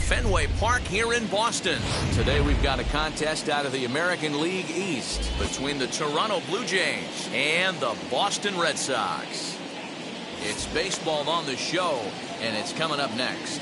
Fenway Park here in Boston. Today we've got a contest out of the American League East between the Toronto Blue Jays and the Boston Red Sox. It's baseball on the show, and it's coming up next.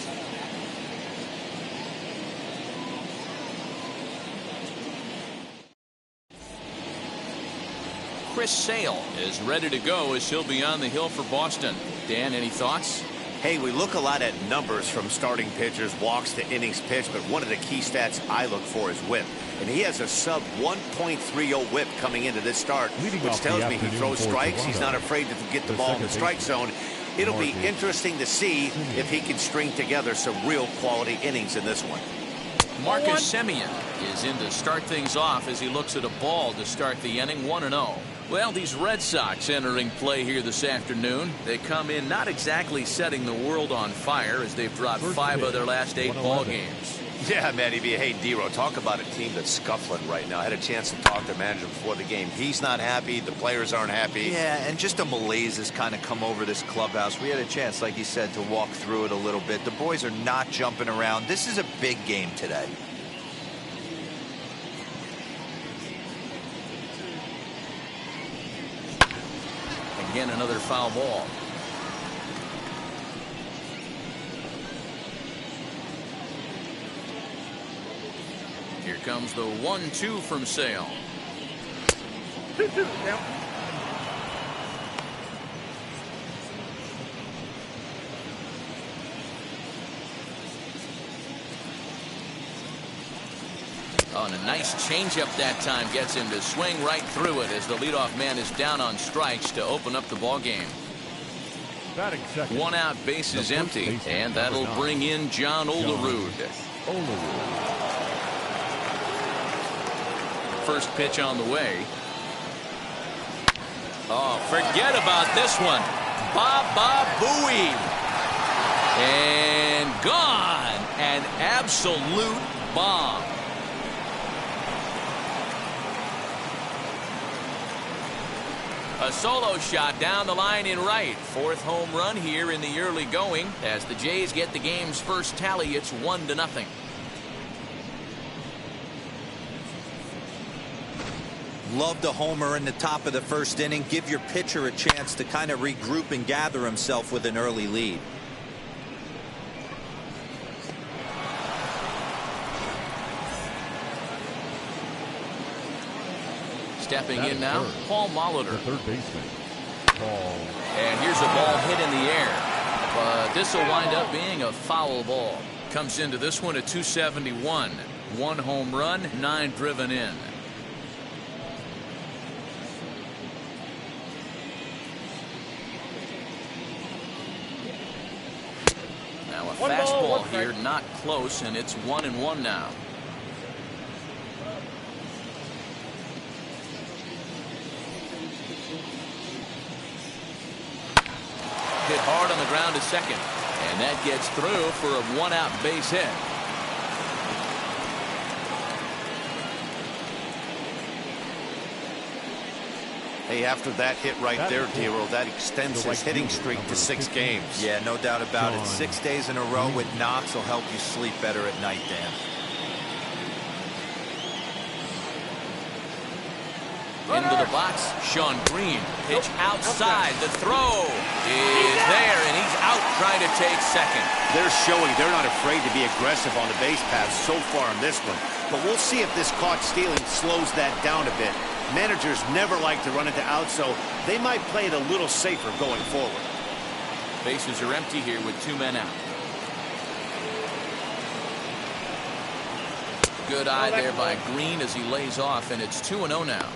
Chris Sale is ready to go as he'll be on the hill for Boston. Dan, any thoughts? Hey, we look a lot at numbers from starting pitchers, walks to innings pitched, but one of the key stats I look for is whip. And he has a sub 1.30 whip coming into this start, which tells me he throws strikes. He's not afraid to get the ball in the strike zone. It'll be interesting to see if he can string together some real quality innings in this one. Marcus Semien is in to start things off as he looks at a ball to start the inning. 1-0. Well, these Red Sox entering play here this afternoon. They come in not exactly setting the world on fire as they've dropped 5 of their last 8 ball games. Yeah, Matty B. Hey, Dero, talk about a team that's scuffling right now. I had a chance to talk to the manager before the game. He's not happy. The players aren't happy. Yeah, and just a malaise has kind of come over this clubhouse. We had a chance, like you said, to walk through it a little bit. The boys are not jumping around. This is a big game today. Again, another foul ball. Here comes the 1-2 from Sale. Oh, and a nice changeup that time gets him to swing right through it as the leadoff man is down on strikes to open up the ball game. 1 out, base is empty, and that'll bring in John Olerud. First pitch on the way. Oh, forget about this one. Baba Booey. And gone. An absolute bomb. A solo shot down the line in right. 4th home run here in the early going. As the Jays get the game's first tally, it's 1-0. Love the homer in the top of the first inning. Give your pitcher a chance to kind of regroup and gather himself with an early lead. Stepping in now, Paul Molitor. Third baseman, Paul. And here's a ball hit in the air. But this will wind up being a foul ball. Comes into this one at 271. 1 home run, 9 driven in. Now a fastball here, not close, and it's 1-1 now. Hit hard on the ground to second, and that gets through for a 1-out base hit. Hey, after that hit right there, Dero, that extends his hitting streak to 6 games. Yeah, no doubt about it. 6 days in a row with knocks will help you sleep better at night, Dan. Into the box, Sean Green. Pitch outside. The throw is there, and he's out trying to take second. They're showing they're not afraid to be aggressive on the base paths so far in this one. But we'll see if this caught stealing slows that down a bit. Managers never like to run into outs, so they might play it a little safer going forward. Bases are empty here with 2 men out. Good eye there by Green as he lays off, and it's 2-0 now.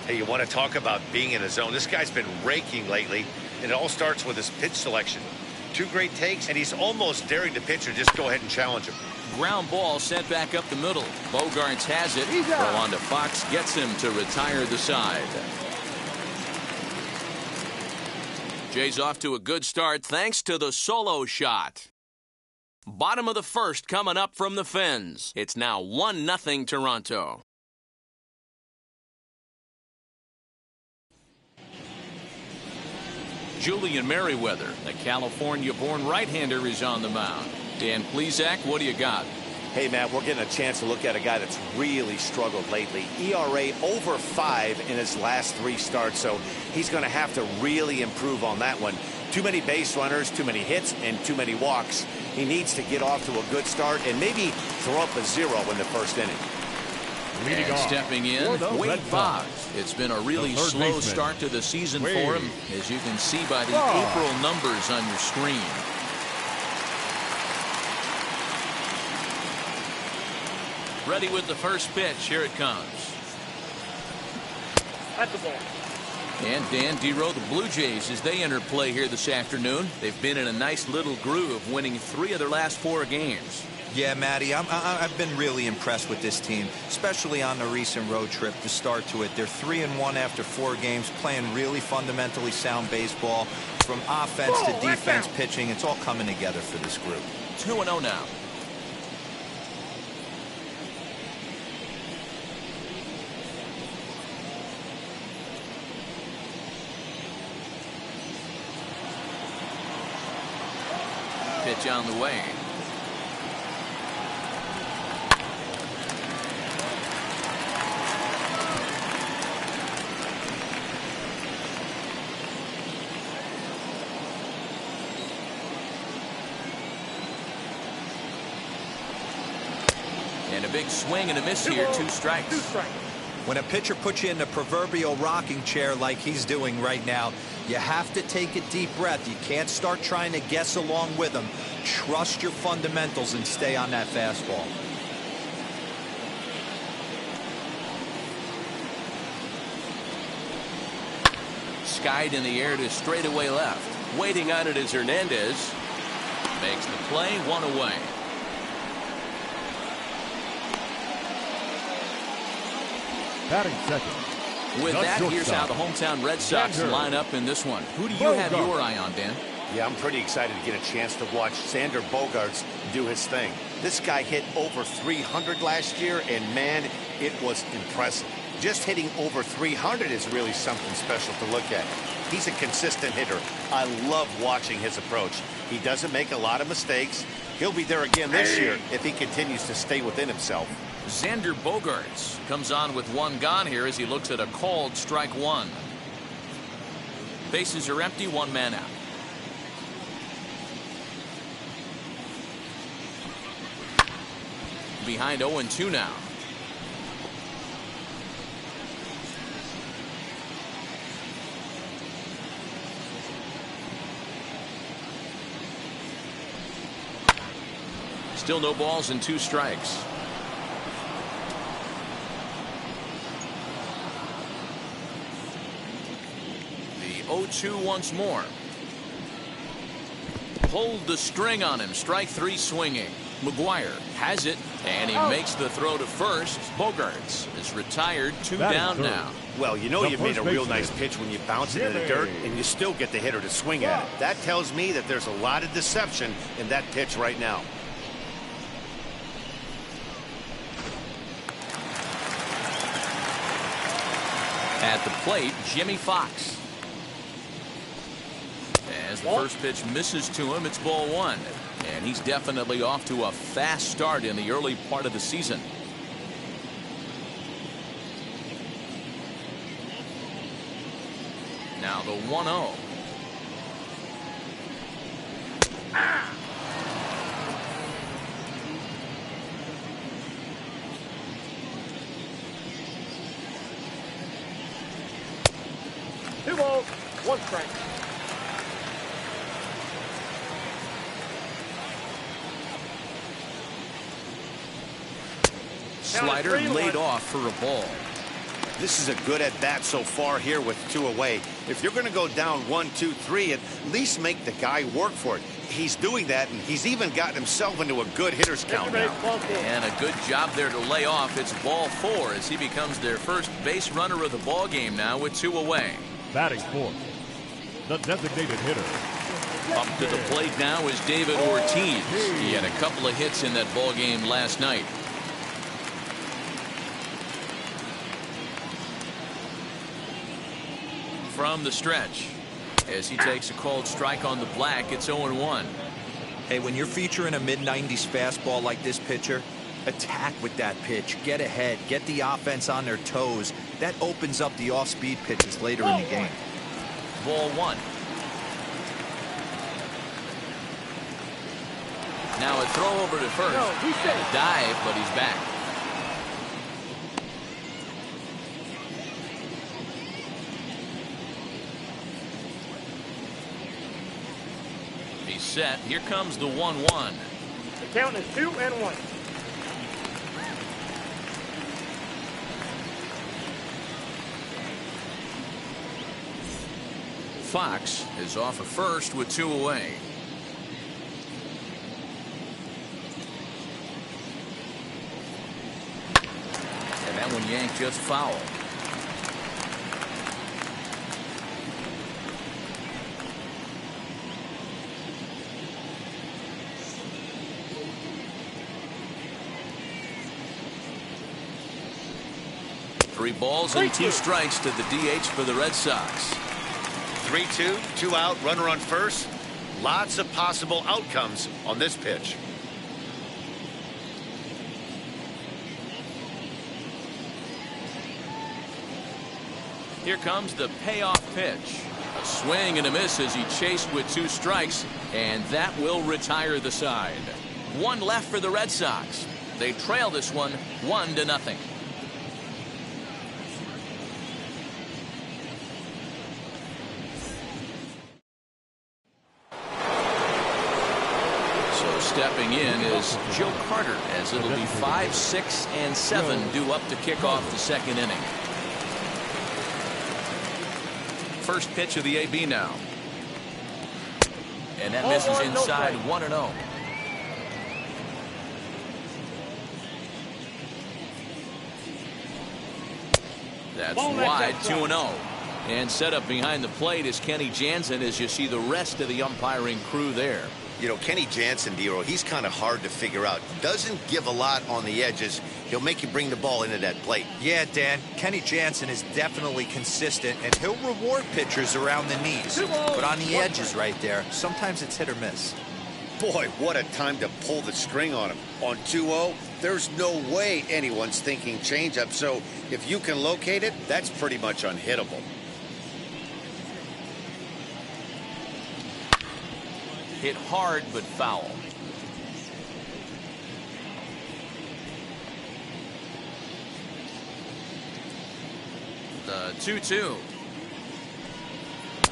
Hey, you want to talk about being in a zone? This guy's been raking lately, and it all starts with his pitch selection. 2 great takes, and he's almost daring the pitcher just go ahead and challenge him. Ground ball sent back up the middle. Bogarts has it. Throw on to Fox, gets him to retire the side. Jays off to a good start thanks to the solo shot. Bottom of the first coming up from the Fins. It's now 1-0 Toronto. Julian Merriweather, the California-born right-hander, is on the mound. Dan Plesac, what do you got? Hey, Matt, we're getting a chance to look at a guy that's really struggled lately. ERA over 5 in his last 3 starts, so he's going to have to really improve on that one. Too many base runners, too many hits, and too many walks. He needs to get off to a good start and maybe throw up a 0 in the first inning. And stepping in, Wade Boggs. It's been a really slow start to the season for him, as you can see by the April numbers on your screen. Ready with the first pitch. Here it comes. At the ball. And Dan Dero, the Blue Jays, as they enter play here this afternoon, they've been in a nice little groove, winning 3 of their last 4 games. Yeah, Matty, I've been really impressed with this team, especially on the recent road trip to start to it. They're 3-1 after 4 games, playing really fundamentally sound baseball. From offense to defense, pitching, it's all coming together for this group. 2-0 now. Pitch on the way. And a big swing and a miss here. 2 strikes. 2 strikes. When a pitcher puts you in the proverbial rocking chair like he's doing right now, you have to take a deep breath. You can't start trying to guess along with him. Trust your fundamentals and stay on that fastball. Skied in the air to straightaway left. Waiting on it is Hernandez. Makes the play, 1 away. Batting second. With that, here's how the hometown Red Sox line up in this one. Who do you have your eye on, Dan? Yeah, I'm pretty excited to get a chance to watch Xander Bogaerts do his thing. This guy hit over 300 last year, and man, it was impressive. Just hitting over 300 is really something special to look at. He's a consistent hitter. I love watching his approach. He doesn't make a lot of mistakes. He'll be there again this year if he continues to stay within himself. Xander Bogaerts comes on with 1 gone here as he looks at a called strike 1. Bases are empty, 1 man out. Behind 0-2 now. Still no balls and 2 strikes. The 0-2 once more. Pulled the string on him. Strike 3 swinging. McGuire has it, and he makes the throw to first. Bogaerts is retired. 2 down now. Well, you know you made a real nice pitch when you bounce it in the dirt, and you still get the hitter to swing at it. That tells me that there's a lot of deception in that pitch right now. At the plate, Jimmy Fox. As the first pitch misses to him, it's ball 1. And he's definitely off to a fast start in the early part of the season. Now the 1-0. Two balls, 1 strike. Slider laid off for a ball. This is a good at bat so far here with 2 away. If you're going to go down 1, 2, 3, at least make the guy work for it. He's doing that, and he's even gotten himself into a good hitter's count now. And a good job there to lay off. It's ball 4 as he becomes their first base runner of the ball game now with 2 away. Batting 4th, the designated hitter. Up to the plate now is David Ortiz. He had a couple of hits in that ball game last night. From the stretch, as he takes a called strike on the black, it's 0-1. Hey, when you're featuring a mid-90s fastball like this pitcher, attack with that pitch. Get ahead. Get the offense on their toes. That opens up the off-speed pitches later in the game. Ball one. Now a throw over to first. A dive, but he's back. He's set. Here comes the 1-1. The count is 2-1. Fox is off at first with 2 away. And that one yanked just foul. Three balls and 2 strikes to the DH for the Red Sox. 3-2, 2 out, runner on first. Lots of possible outcomes on this pitch. Here comes the payoff pitch. A swing and a miss as he chased with 2 strikes, and that will retire the side. 1 left for the Red Sox. They trail this one 1-0. Stepping in is Joe Carter, as it'll be 5, 6, and 7 due up to kick off the 2nd inning. First pitch of the AB now. And that misses inside 1-0. That's wide, 2-0. And set up behind the plate is Kenny Jansen, as you see the rest of the umpiring crew there. You know, Kenny Jansen, Dero, he's kind of hard to figure out. Doesn't give a lot on the edges. He'll make you bring the ball into that plate. Yeah, Dan, Kenny Jansen is definitely consistent, and he'll reward pitchers around the knees. But on the edges right there, sometimes it's hit or miss. Boy, what a time to pull the string on him. On 2-0, there's no way anyone's thinking changeup. So if you can locate it, that's pretty much unhittable. Hit hard but foul. The 2-2.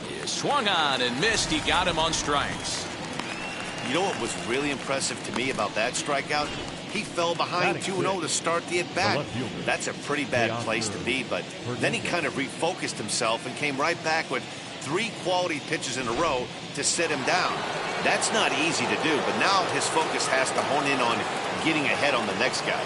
He swung on and missed. He got him on strikes. You know what was really impressive to me about that strikeout? He fell behind 2-0 to start the at-bat. That's a pretty bad place to be, but then he kind of refocused himself and came right back with 3 quality pitches in a row to sit him down. That's not easy to do, but now his focus has to hone in on getting ahead on the next guy.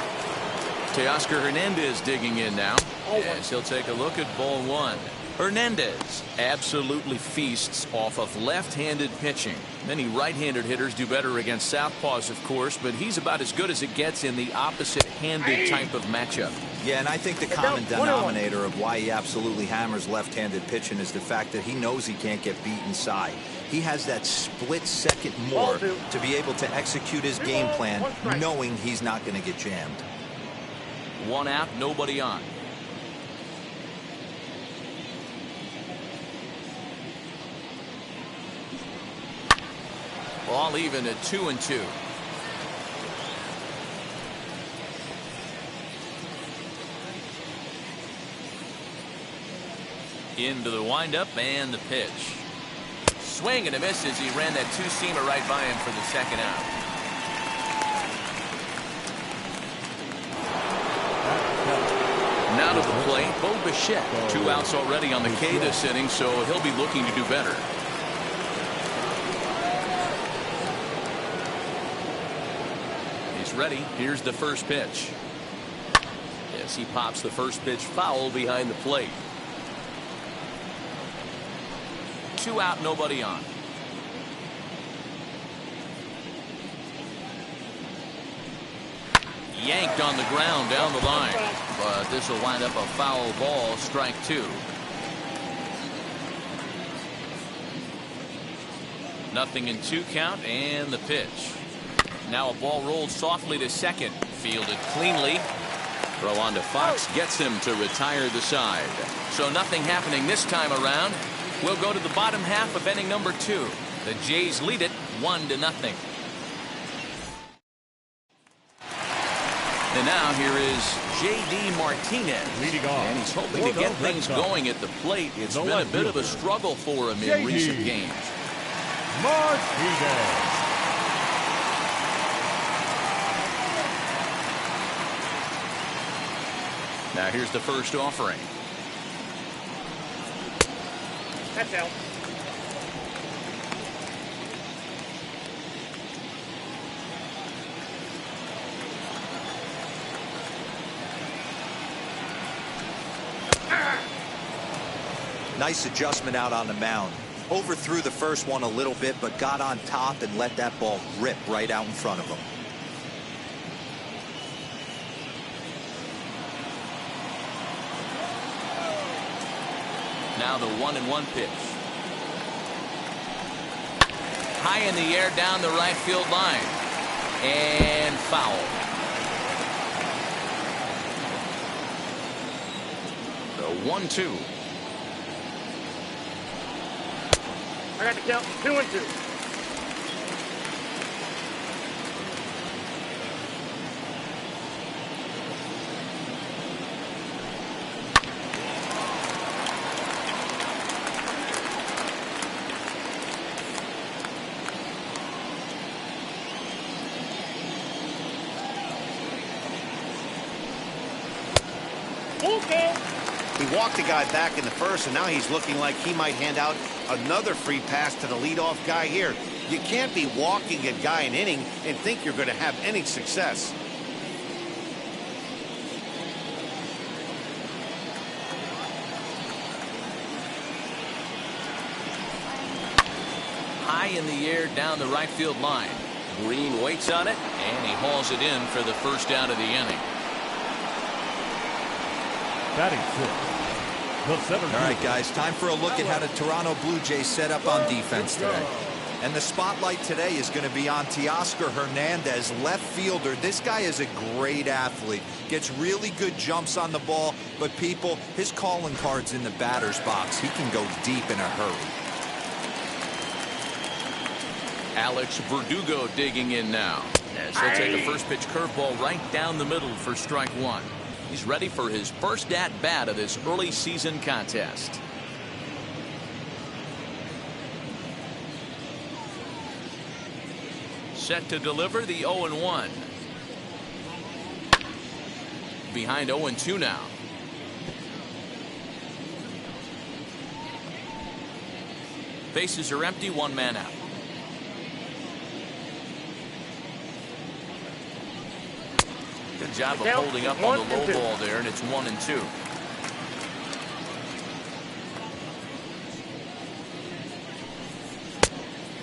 Teoscar Hernandez digging in now, as he'll take a look at ball 1. Hernandez absolutely feasts off of left-handed pitching. Many right-handed hitters do better against southpaws, of course, but he's about as good as it gets in the opposite-handed type of matchup. Yeah, and I think the common denominator of why he absolutely hammers left-handed pitching is the fact that he knows he can't get beat inside. He has that split second more to be able to execute his game plan, knowing he's not going to get jammed. 1 out, nobody on. All even at 2-2. Into the windup and the pitch. Swing and a miss as he ran that 2-seamer right by him for the 2nd out. Now to the plate, Bo Bichette. 2 outs already on the K this inning, so he'll be looking to do better. He's ready. Here's the first pitch. As he pops the first pitch foul behind the plate. 2 out, nobody on. Yanked on the ground down the line, but this will wind up a foul ball, strike 2. 0-2 count and the pitch. Now a ball rolled softly to second. Fielded cleanly. Throw on to Fox gets him to retire the side. So nothing happening this time around. We'll go to the bottom half of inning number 2. The Jays lead it 1-0. And now here is J.D. Martinez. Leading off. And he's hoping to get things going at the plate. It's been a bit of a struggle for him in recent games. Martinez. Now here's the first offering. That's out. Nice adjustment out on the mound. Overthrew the first one a little bit, but got on top and let that ball rip right out in front of him. Now the 1-1 pitch. High in the air down the right field line. And foul. The 1-2. I got the count 2-2. Okay. He walked the guy back in the first, and now he's looking like he might hand out another free pass to the leadoff guy here. You can't be walking a guy an inning and think you're going to have any success. High in the air down the right field line. Green waits on it, and he hauls it in for the first out of the inning. Batting sixth. All right, guys, time for a look at how the Toronto Blue Jays set up on defense today. And the spotlight today is going to be on Teoscar Hernandez, left fielder. This guy is a great athlete. Gets really good jumps on the ball, but people, his calling card's in the batter's box. He can go deep in a hurry. Alex Verdugo digging in now. As he'll take a first pitch curveball right down the middle for strike 1. He's ready for his first at-bat of this early season contest. Set to deliver the 0-1. Behind 0-2 now. Bases are empty, 1 man out. Good job of holding up on the low ball there, and it's 1-2.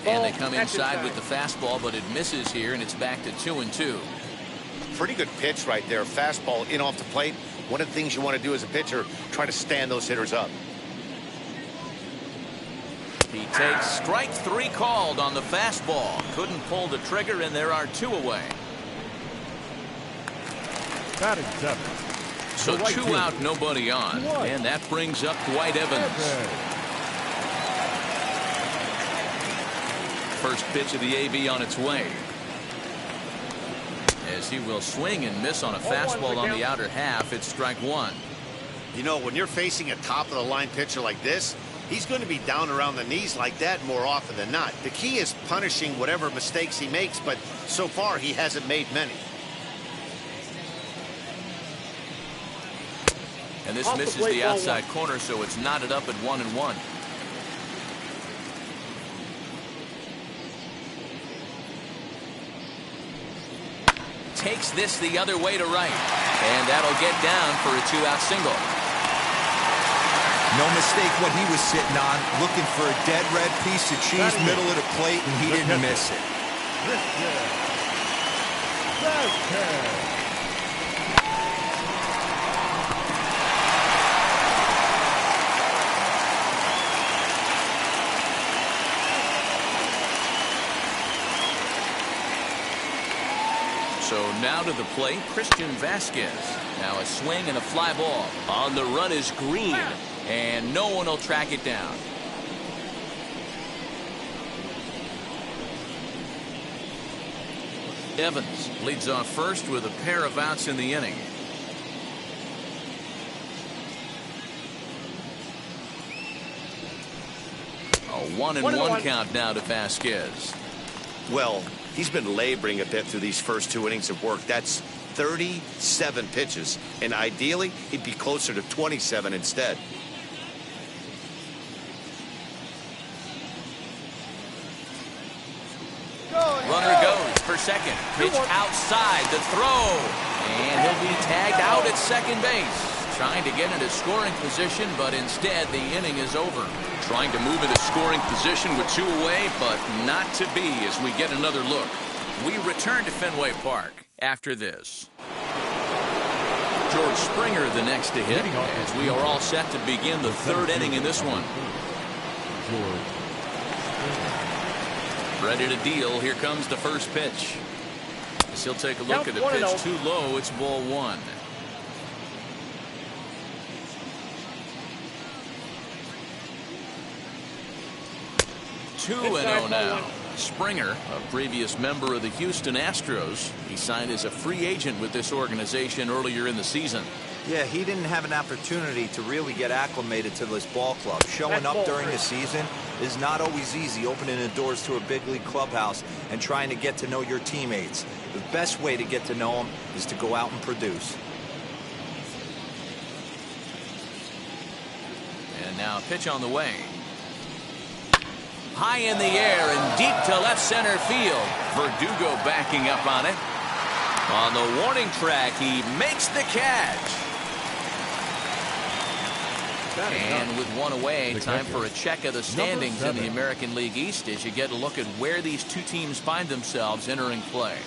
And they come inside with the fastball, but it misses here, and it's back to 2-2. Pretty good pitch right there. Fastball in off the plate. One of the things you want to do as a pitcher, try to stand those hitters up. He takes strike 3 called on the fastball. Couldn't pull the trigger, and there are 2 away. Batting seventh. So 2 out, nobody on. And that brings up Dwight Evans. First pitch of the AB on its way. As he will swing and miss on a fastball on the outer half, it's strike 1. You know, when you're facing a top-of-the-line pitcher like this, he's going to be down around the knees like that more often than not. The key is punishing whatever mistakes he makes, but so far he hasn't made many. And this misses the outside corner, so it's knotted up at 1-1. Takes this the other way to right. And that'll get down for a 2-out single. No mistake what he was sitting on, looking for a dead red piece of cheese, middle of the plate, and he didn't miss it. Now to the plate, Christian Vasquez. Now a swing and a fly ball. On the run is Green, and no one will track it down. Evans leads off first with a pair of outs in the inning. A 1-1 count now to Vasquez. Well, he's been laboring a bit through these first 2 innings of work. That's 37 pitches, and ideally he'd be closer to 27 instead. Runner goes for second. Pitch outside the throw. And he'll be tagged out at second base. Trying to get into scoring position, but instead the inning is over. Trying to move into scoring position with 2 away, but not to be as we get another look. We return to Fenway Park after this. George Springer the next to hit as we are all set to begin the 3rd inning in this one. Ready to deal. Here comes the first pitch. As he'll take a look at the pitch too low. It's ball 1. Two and 0 now. Springer, a previous member of the Houston Astros. He signed as a free agent with this organization earlier in the season. Yeah, he didn't have an opportunity to really get acclimated to this ball club. Showing up during the season is not always easy, opening the doors to a big league clubhouse and trying to get to know your teammates. The best way to get to know them is to go out and produce. And now a pitch on the way. High in the air and deep to left center field. Verdugo backing up on it. On the warning track, he makes the catch. And with 1 away, time for a check of the standings in the American League East as you get a look at where these 2 teams find themselves entering play.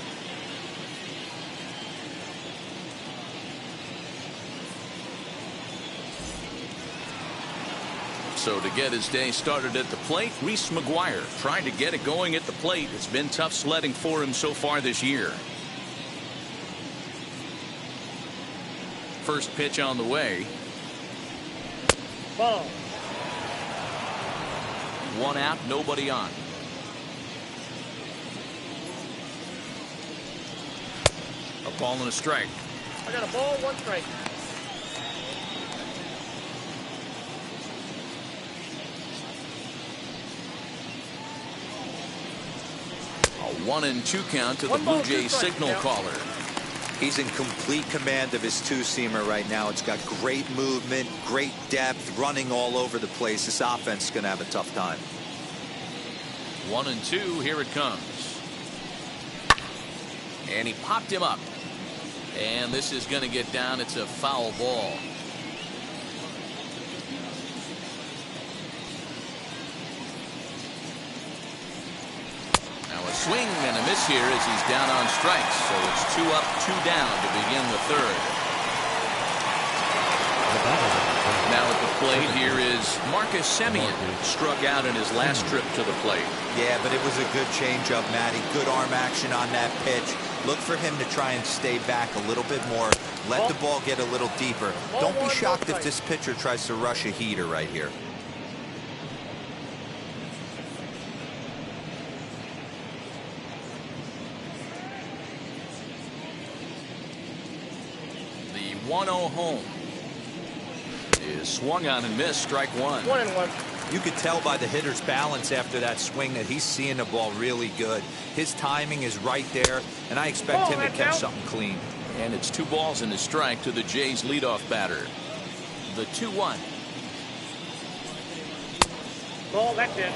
So to get his day started at the plate, Reese McGuire trying to get it going at the plate. It's been tough sledding for him so far this year. First pitch on the way. Ball. 1 out, nobody on. A ball and a strike. I got a ball, 1 strike. A 1-2 count to the Blue Jays signal caller. He's in complete command of his 2-seamer right now. It's got great movement, great depth, running all over the place. This offense is going to have a tough time. 1-2, here it comes. And he popped him up. And this is going to get down. It's a foul ball. Swing and a miss here as he's down on strikes. So it's 2 up, 2 down to begin the 3rd. Now at the plate here is Marcus Semien. Struck out in his last trip to the plate. Yeah, but it was a good changeup, Matty. Good arm action on that pitch. Look for him to try and stay back a little bit more. Let the ball get a little deeper. Don't be shocked if this pitcher tries to rush a heater right here. The 1-0 home is swung on and missed. Strike 1. 1-1. You could tell by the hitter's balance after that swing that he's seeing the ball really good. His timing is right there, and I expect him to catch something clean. And it's 2 balls and a strike to the Jays leadoff batter. The 2-1. Ball, that's it.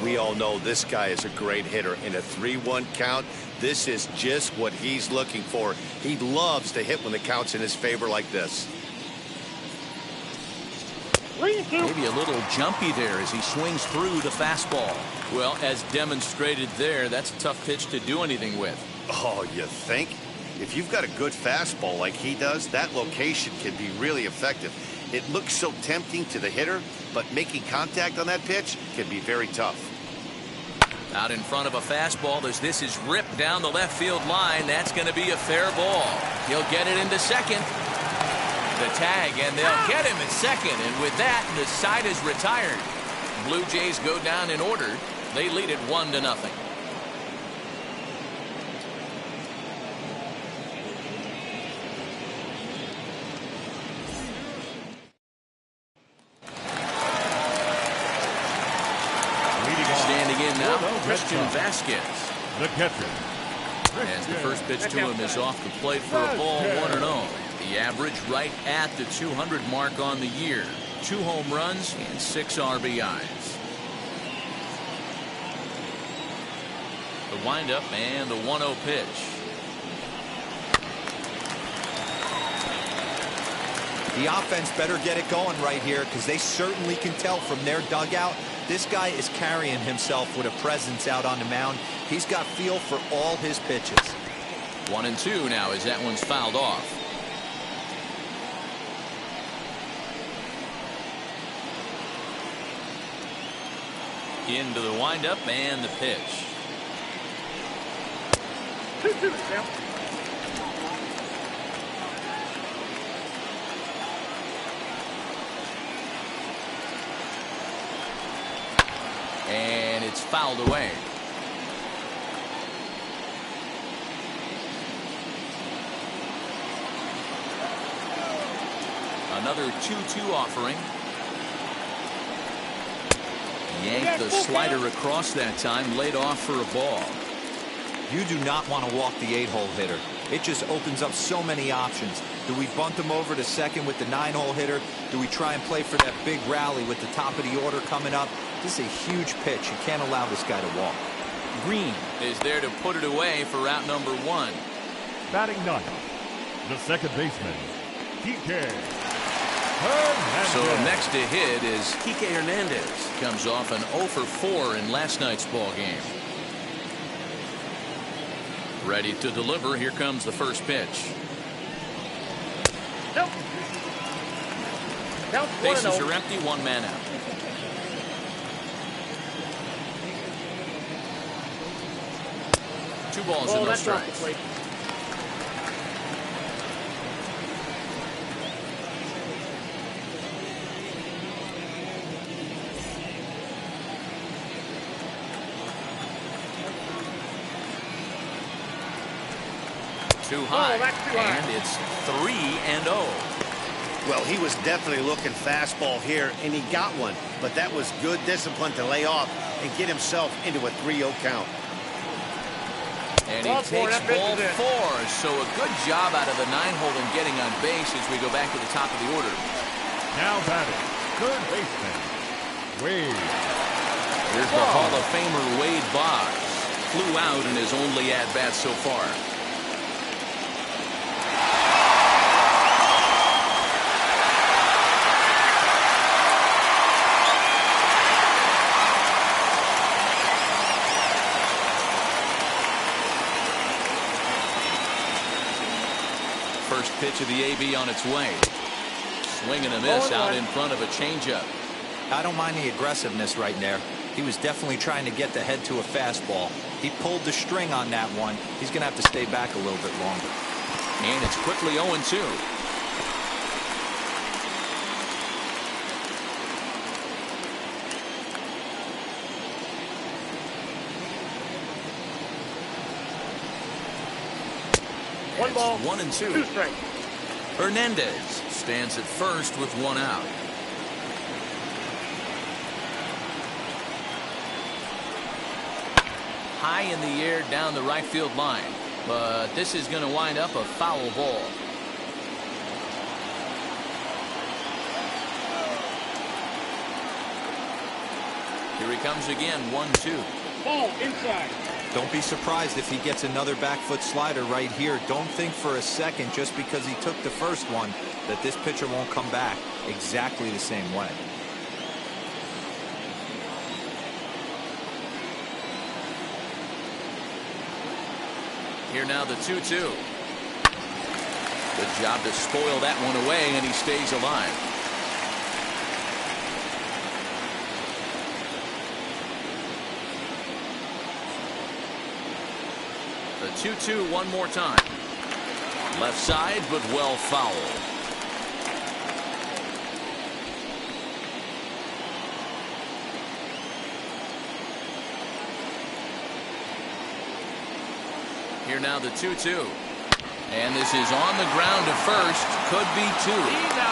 We all know this guy is a great hitter. In a 3-1 count, this is just what he's looking for. He loves to hit when the count's in his favor like this. Maybe a little jumpy there as he swings through the fastball. Well, as demonstrated there, that's a tough pitch to do anything with. Oh, you think? If you've got a good fastball like he does, that location can be really effective. It looks so tempting to the hitter, but making contact on that pitch can be very tough. Out in front of a fastball as this is ripped down the left field line. That's going to be a fair ball. He'll get it into second. The tag, and they'll get him at second. And with that, the side is retired. Blue Jays go down in order. They lead it 1-0. Standing in now, Christian Vasquez. The catcher. As the first pitch to him is off the plate for a ball, 1-0. The average right at the 200 mark on the year. 2 home runs and 6 RBIs. The windup and the 1-0 pitch. The offense better get it going right here because they certainly can tell from their dugout. This guy is carrying himself with a presence out on the mound. He's got feel for all his pitches. 1-2 now as that one's fouled off. Into the windup and the pitch. 2-2 now. And it's fouled away. Another 2-2 offering. Yanked the slider across that time, laid off for a ball. You do not want to walk the 8-hole hitter. It just opens up so many options. Do we bunt him over to second with the 9-hole hitter? Do we try and play for that big rally with the top of the order coming up? This is a huge pitch. You can't allow this guy to walk. Green is there to put it away for out number 1. Batting ninth, the second baseman, Kike. So next to hit is Kike Hernandez. Comes off an 0 for 4 in last night's ball game. Ready to deliver. Here comes the first pitch. Nope. Bases are empty. 1 man out. Two balls and no strikes. Too high, and it's 3-0. Well, he was definitely looking fastball here, and he got one. But that was good discipline to lay off and get himself into a 3-0 count. And he takes ball 4. So a good job out of the 9-hole in getting on base as we go back to the top of the order. Now batting, third baseman, Wade. Here's the Hall of Famer Wade Boggs. Flew out in his only at-bat so far. First pitch of the AB on its way. Swing and a miss out in front of a changeup. I don't mind the aggressiveness right there. He was definitely trying to get the head to a fastball. He pulled the string on that one. He's going to have to stay back a little bit longer. And it's quickly 0-2. One ball, 1-2. 2 strikes. Hernandez stands at first with 1 out. High in the air down the right field line, but this is going to wind up a foul ball. Here he comes again, 1-2. Ball inside. Don't be surprised if he gets another back foot slider right here. Don't think for a second, just because he took the first one, that this pitcher won't come back exactly the same way. Here now the 2-2. Good job to spoil that one away, and he stays alive. 2-2 one more time. Left side, but well fouled. Here now the 2-2. And this is on the ground to first. Could be two.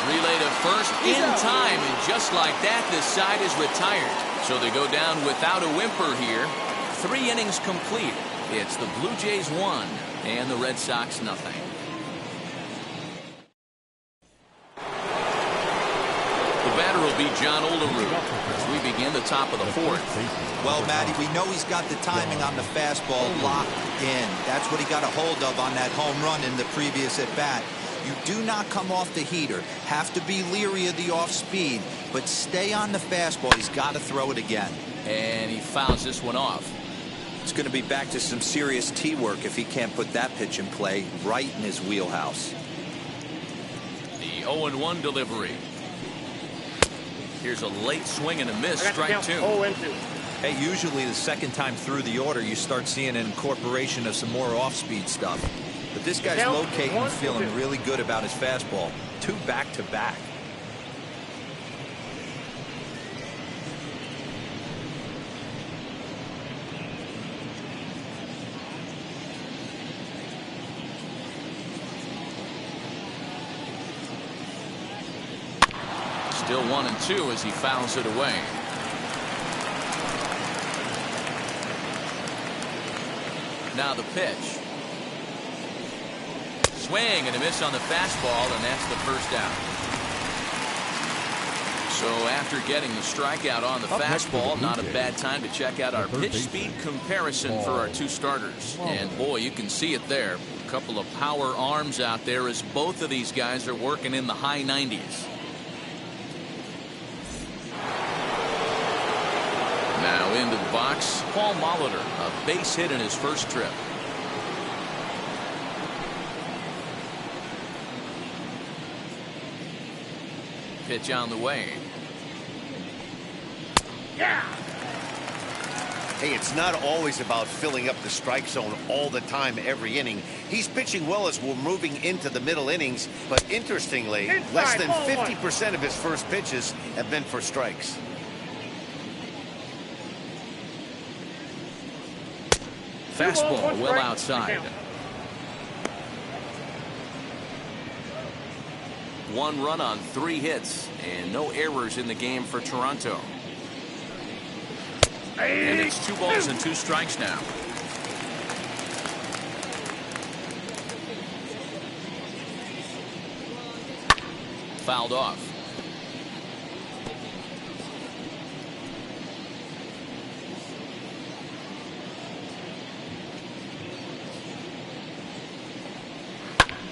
Relay to first in time. And just like that, this side is retired. So they go down without a whimper here. 3 innings complete. It's the Blue Jays 1 and the Red Sox nothing. The batter will be John Olerud as we begin the top of the 4th. Well, Matty, we know he's got the timing on the fastball locked in. That's what he got a hold of on that home run in the previous at-bat. You do not come off the heater. Have to be leery of the off-speed, but stay on the fastball. He's got to throw it again. And he fouls this one off. It's going to be back to some serious tee work if he can't put that pitch in play right in his wheelhouse. The 0-1 delivery. Here's a late swing and a miss. Strike 2. Hey, usually the second time through the order, you start seeing an incorporation of some more off-speed stuff. But this guy's locating and feeling really good about his fastball. 2 back-to-back. Still 1-2 as he fouls it away. Now the pitch. Swing and a miss on the fastball, and that's the first out. So after getting the strikeout on the fastball, not a bad time to check out our pitch speed comparison for our 2 starters. And boy, you can see it there. A couple of power arms out there as both of these guys are working in the high 90s. Now into the box, Paul Molitor, a base hit in his first trip. Pitch on the way. Yeah. Hey, it's not always about filling up the strike zone all the time every inning. He's pitching well as we're moving into the middle innings, but interestingly, less than 50% of his first pitches have been for strikes. Fastball well outside. 1 run on 3 hits and no errors in the game for Toronto. And it's 2 balls and 2 strikes now. Fouled off.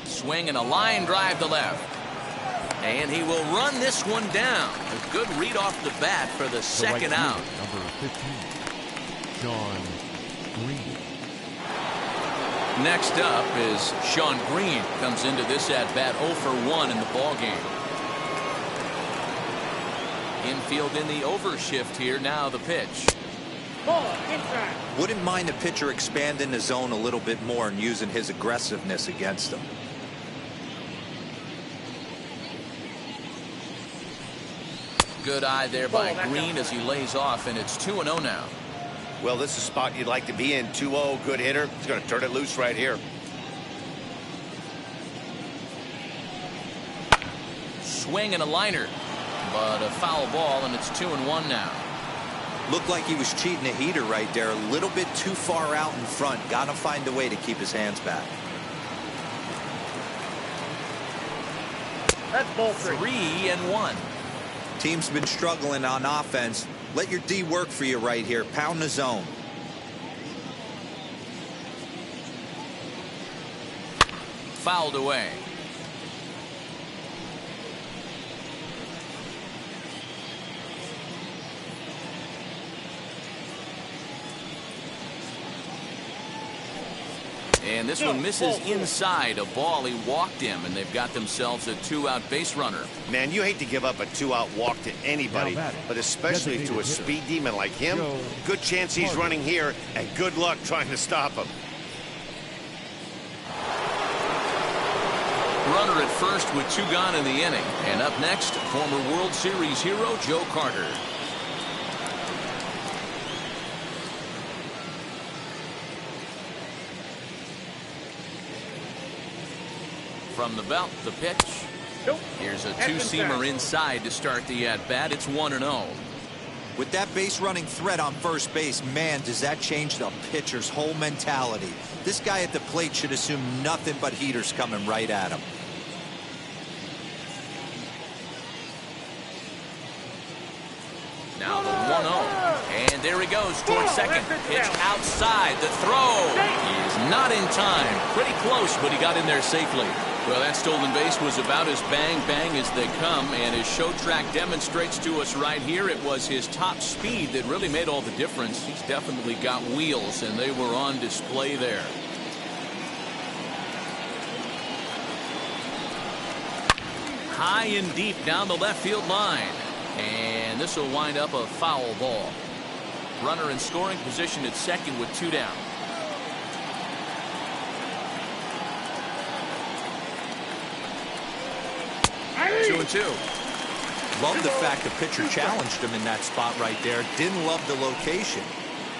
Swing and a line drive to left. And he will run this one down. A good read off the bat for the second out. Number 15, Sean Green. Next up is Sean Green. Comes into this at bat 0 for 1 in the ball game. Infield in the overshift here. Now the pitch. Wouldn't mind the pitcher expanding the zone a little bit more and using his aggressiveness against him. Good eye there by Green as he lays off, and it's 2-0 now. Well, this is a spot you'd like to be in. 2-0, good hitter. He's going to turn it loose right here. Swing and a liner, but a foul ball, and it's 2-1 now. Looked like he was cheating a heater right there. A little bit too far out in front. Got to find a way to keep his hands back. That's ball 3-1. Team's been struggling on offense. Let your D work for you right here. Pound the zone. Fouled away. And this one misses inside. A ball. He walked him, and they've got themselves a 2-out base runner. Man, you hate to give up a 2-out walk to anybody, but especially to a speed demon like him. Good chance he's running here, and good luck trying to stop him. first with 2 gone in the inning. And up next, former World Series hero Joe Carter. From the belt, the pitch. Nope. Here's a two-seamer inside to start the at-bat. It's 1-0. With that base running threat on first base, man, does that change the pitcher's whole mentality. This guy at the plate should assume nothing but heaters coming right at him. Now the 1-0. And there he goes towards second. Pitch outside. The throw is not in time. Pretty close, but he got in there safely. Well, that stolen base was about as bang-bang as they come, and his show track demonstrates to us right here it was his top speed that really made all the difference. He's definitely got wheels, and they were on display there. High and deep down the left field line. And this will wind up a foul ball. Runner in scoring position at second with 2 down. Two and two. Love the fact the pitcher challenged him in that spot right there. Didn't love the location.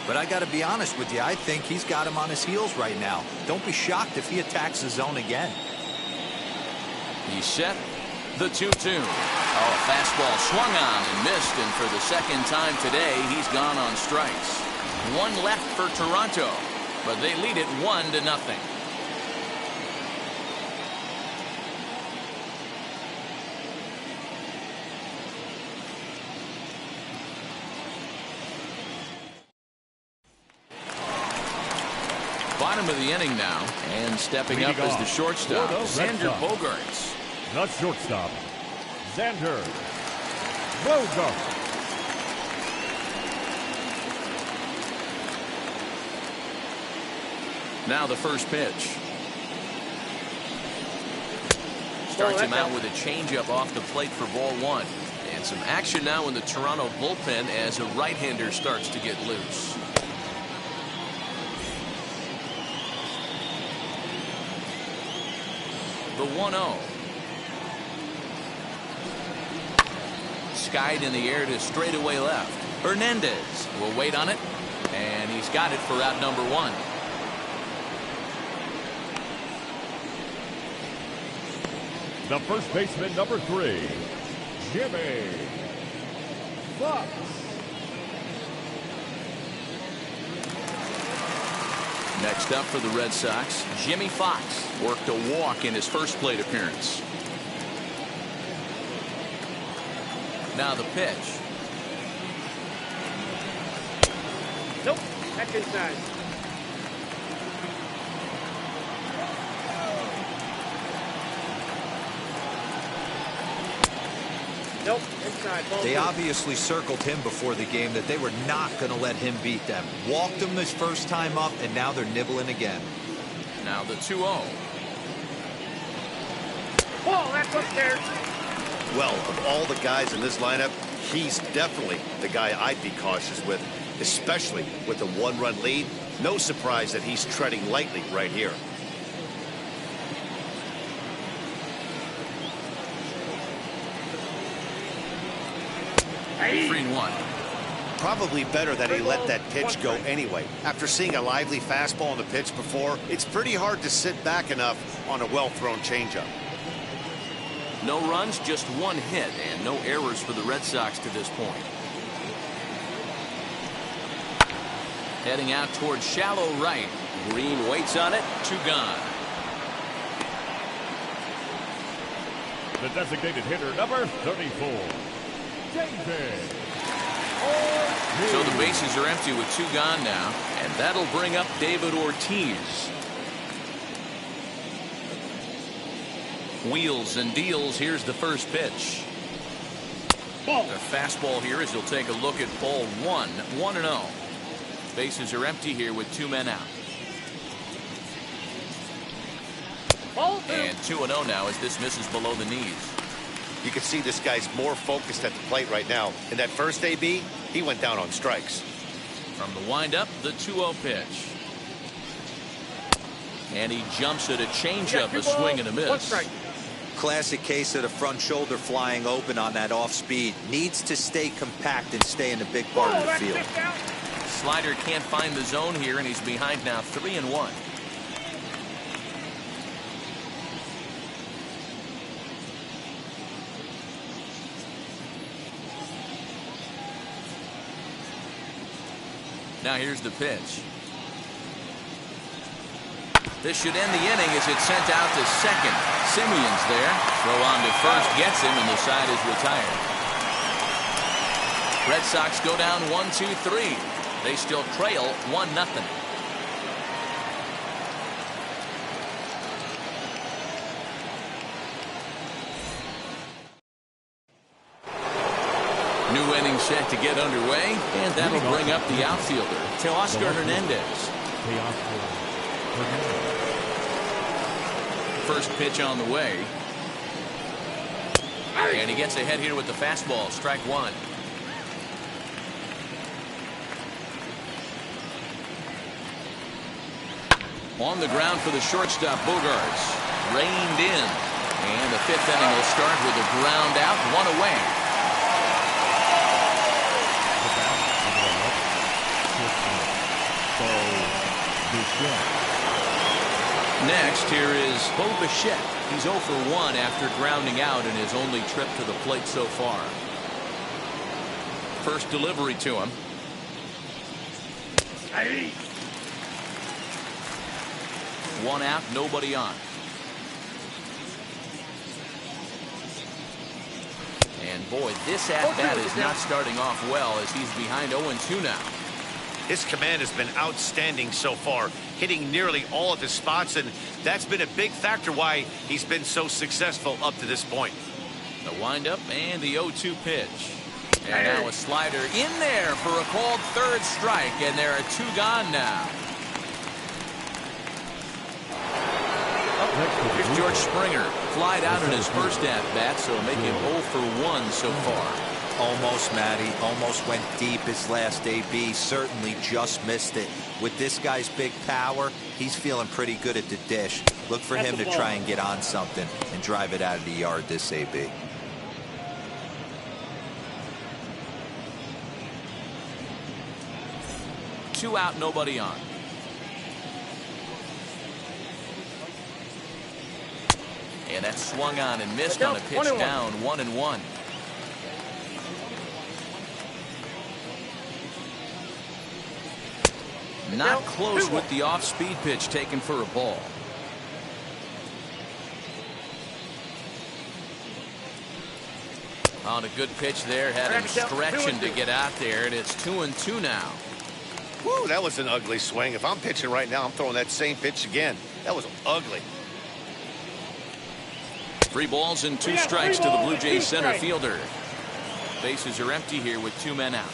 But I got to be honest with you, I think he's got him on his heels right now. Don't be shocked if he attacks the zone again. He's set. The 2-2. Oh, fastball swung on and missed, and for the second time today, he's gone on strikes. 1 left for Toronto, but they lead it 1-0. Bottom of the inning now, and stepping up as the shortstop, Xander Bogaerts. The shortstop, Xander Bogaerts. Now the first pitch. Starts him out with a changeup off the plate for ball 1. And some action now in the Toronto bullpen as a right-hander starts to get loose. The 1-0. Skied in the air to straightaway left. Hernandez will wait on it, and he's got it for out number 1. The first baseman, number 3, Jimmy Fox. Next up for the Red Sox, Jimmy Fox worked a walk in his first plate appearance. Now the pitch. Nope. That's inside. Nope. Inside. Ball They 2. obviously circled him before the game that they were not going to let him beat them. Walked him his first time up, and now they're nibbling again. Now the 2-0. Ball. That's upstairs. Well, of all the guys in this lineup, he's definitely the guy I'd be cautious with, especially with a 1-run lead. No surprise that he's treading lightly right here. Hey. 3-1. Probably better that he let that pitch go anyway. After seeing a lively fastball on the pitch before, it's pretty hard to sit back enough on a well-thrown changeup. No runs, just 1 hit, and no errors for the Red Sox to this point. Heading out towards shallow right. Green waits on it. 2 gone. The designated hitter, number 34, David. So the bases are empty with 2 gone now, and that'll bring up David Ortiz. Wheels and deals. Here's the first pitch. Ball. The fastball here as he'll take a look at ball 1. 1-0. Bases are empty here with 2 men out. Ball 2. And 2-0 now as this misses below the knees. You can see this guy's more focused at the plate right now. In that first AB, he went down on strikes. From the windup, the 2-0 pitch. And he jumps at a changeup, a swing and a miss. 1 strike. Classic case of the front shoulder flying open on that off speed. Needs to stay compact and stay in the big part of the field. Slider can't find the zone here, and he's behind now 3-1. Now here's the pitch. This should end the inning as it's sent out to second. Simeon's there. Throw on to first gets him, and the side is retired. Red Sox go down 1-2-3. They still trail 1-0. New inning set to get underway, and that'll bring up the outfielder, Teoscar Hernandez. First pitch on the way. And he gets ahead here with the fastball, strike one. On the ground for the shortstop, Bogarts. Reined in. And the fifth inning will start with a ground out, one away. Next, here is Bo Bichette. He's 0 for 1 after grounding out in his only trip to the plate so far. First delivery to him. Hey. One out, nobody on. And boy, this at-bat is not starting off well as he's behind 0-2 now. His command has been outstanding so far, hitting nearly all of his spots, and that's been a big factor why he's been so successful up to this point. The windup and the 0-2 pitch. And now a slider in there for a called third strike, and there are two gone now. Here's George Springer. Flied out in his first at-bat, so make him 0 for 1 so far. Almost, Matty. Almost went deep his last AB. Certainly just missed it. With this guy's big power, he's feeling pretty good at the dish. Look for him to try and get on something and drive it out of the yard this AB. Two out, nobody on. And that swung on and missed on a pitch down, 1-1. Not close with the off-speed pitch taken for a ball. On a good pitch there, had him stretching to get out there, and it's 2-2 now. Woo, that was an ugly swing. If I'm pitching right now, I'm throwing that same pitch again. That was ugly. 3 balls and 2 strikes to the Blue Jays center fielder. Bases are empty here with 2 men out.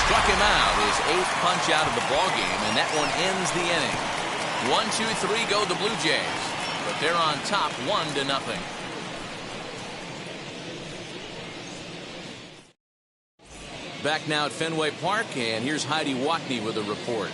Struck him out, his 8th punch out of the ballgame, and that one ends the inning. 1-2-3 go the Blue Jays, but they're on top 1-0. Back now at Fenway Park, and here's Heidi Watney with a report.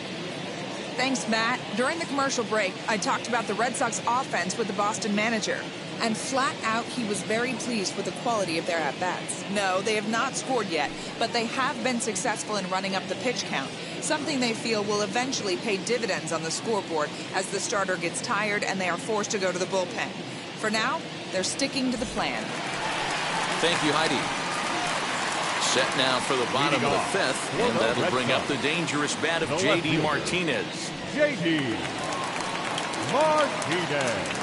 Thanks, Matt. During the commercial break, I talked about the Red Sox offense with the Boston manager. And flat out, he was very pleased with the quality of their at-bats. No, they have not scored yet, but they have been successful in running up the pitch count, something they feel will eventually pay dividends on the scoreboard as the starter gets tired and they are forced to go to the bullpen. For now, they're sticking to the plan. Thank you, Heidi. Set now for the bottom of the 5th, and that'll bring up the dangerous bat of J.D. Martinez. J.D. Martinez.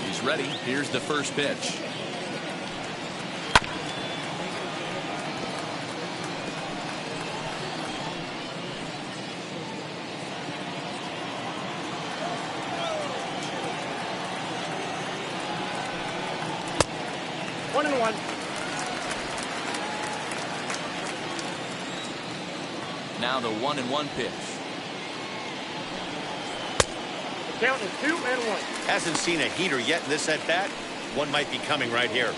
He's ready. Here's the first pitch. One and one. Now the 1-1 pitch. The count is 2-1. Hasn't seen a heater yet in this at bat. One might be coming right here.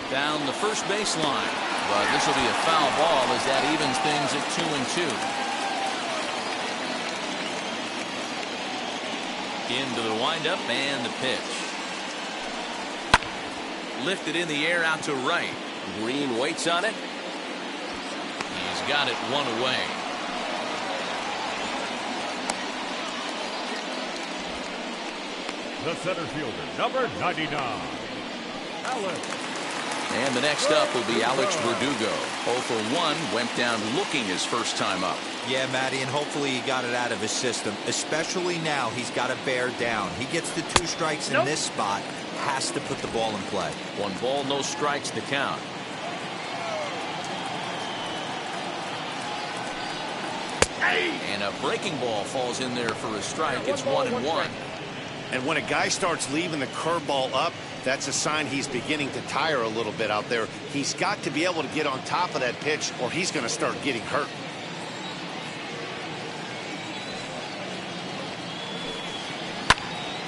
Down the first baseline. But this will be a foul ball as that evens things at 2-2. Into the windup and the pitch. Lifted in the air out to right. Green waits on it. He's got it one away. The center fielder, number 99, Alex. And the next up will be Alex Verdugo. 0 for 1, went down looking his first time up. Yeah, Matty, and hopefully he got it out of his system. Especially now, he's got to bear down. He gets the 2 strikes in this spot. Has to put the ball in play. 1 ball, no strikes to count. And a breaking ball falls in there for a strike. It's 1-1. And when a guy starts leaving the curveball up, that's a sign he's beginning to tire a little bit out there. He's got to be able to get on top of that pitch or he's going to start getting hurt.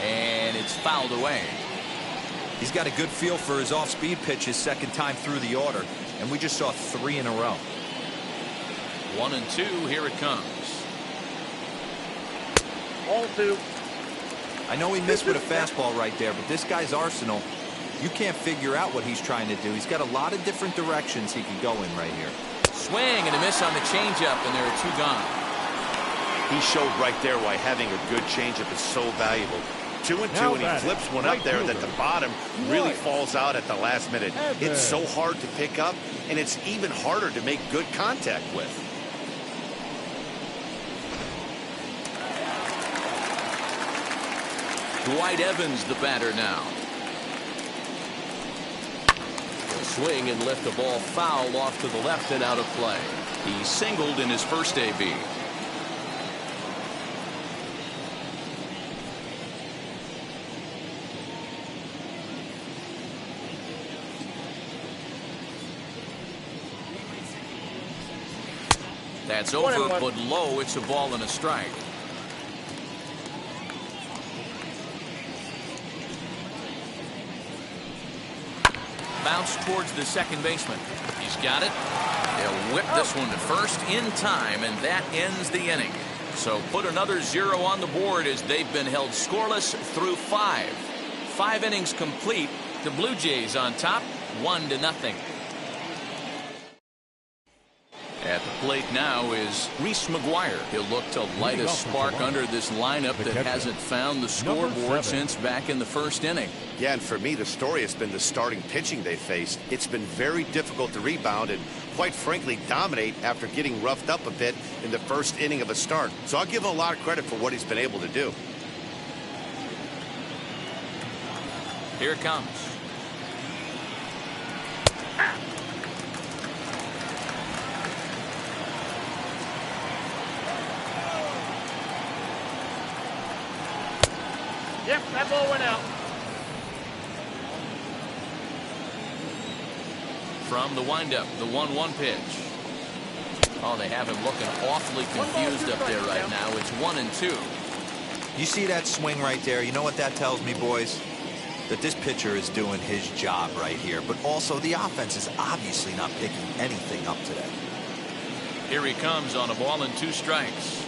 And it's fouled away. He's got a good feel for his off-speed pitches second time through the order. And we just saw 3 in a row. 1-2, here it comes. All 2. I know he missed with a fastball right there, but this guy's arsenal, you can't figure out what he's trying to do. He's got a lot of different directions he could go in right here. Swing and a miss on the changeup, and there are 2 gone. He showed right there why having a good changeup is so valuable. 2-2, and he flips one up there that the bottom really falls out at the last minute. It's so hard to pick up, and it's even harder to make good contact with. Dwight Evans, the batter now. He'll swing and lift the ball foul off to the left and out of play. He singled in his first AB. That's over, but low. It's a ball and a strike. Bounce towards the second baseman. He's got it. They'll whip this one to first in time, and that ends the inning. So put another 0 on the board as they've been held scoreless through 5. 5 innings complete. The Blue Jays on top, 1-0. At the plate now is Reese McGuire. He'll look to light a spark under this lineup that hasn't found the scoreboard since back in the first inning. Yeah, and for me, the story has been the starting pitching they faced. It's been very difficult to rebound and, quite frankly, dominate after getting roughed up a bit in the first inning of a start. So I'll give him a lot of credit for what he's been able to do. Here it comes. Yep, that ball went out. From the windup, the 1-1 pitch. Oh, they have him looking awfully confused up there right now. It's 1-2. You see that swing right there? You know what that tells me, boys? That this pitcher is doing his job right here. But also, the offense is obviously not picking anything up today. Here he comes on a ball and 2 strikes.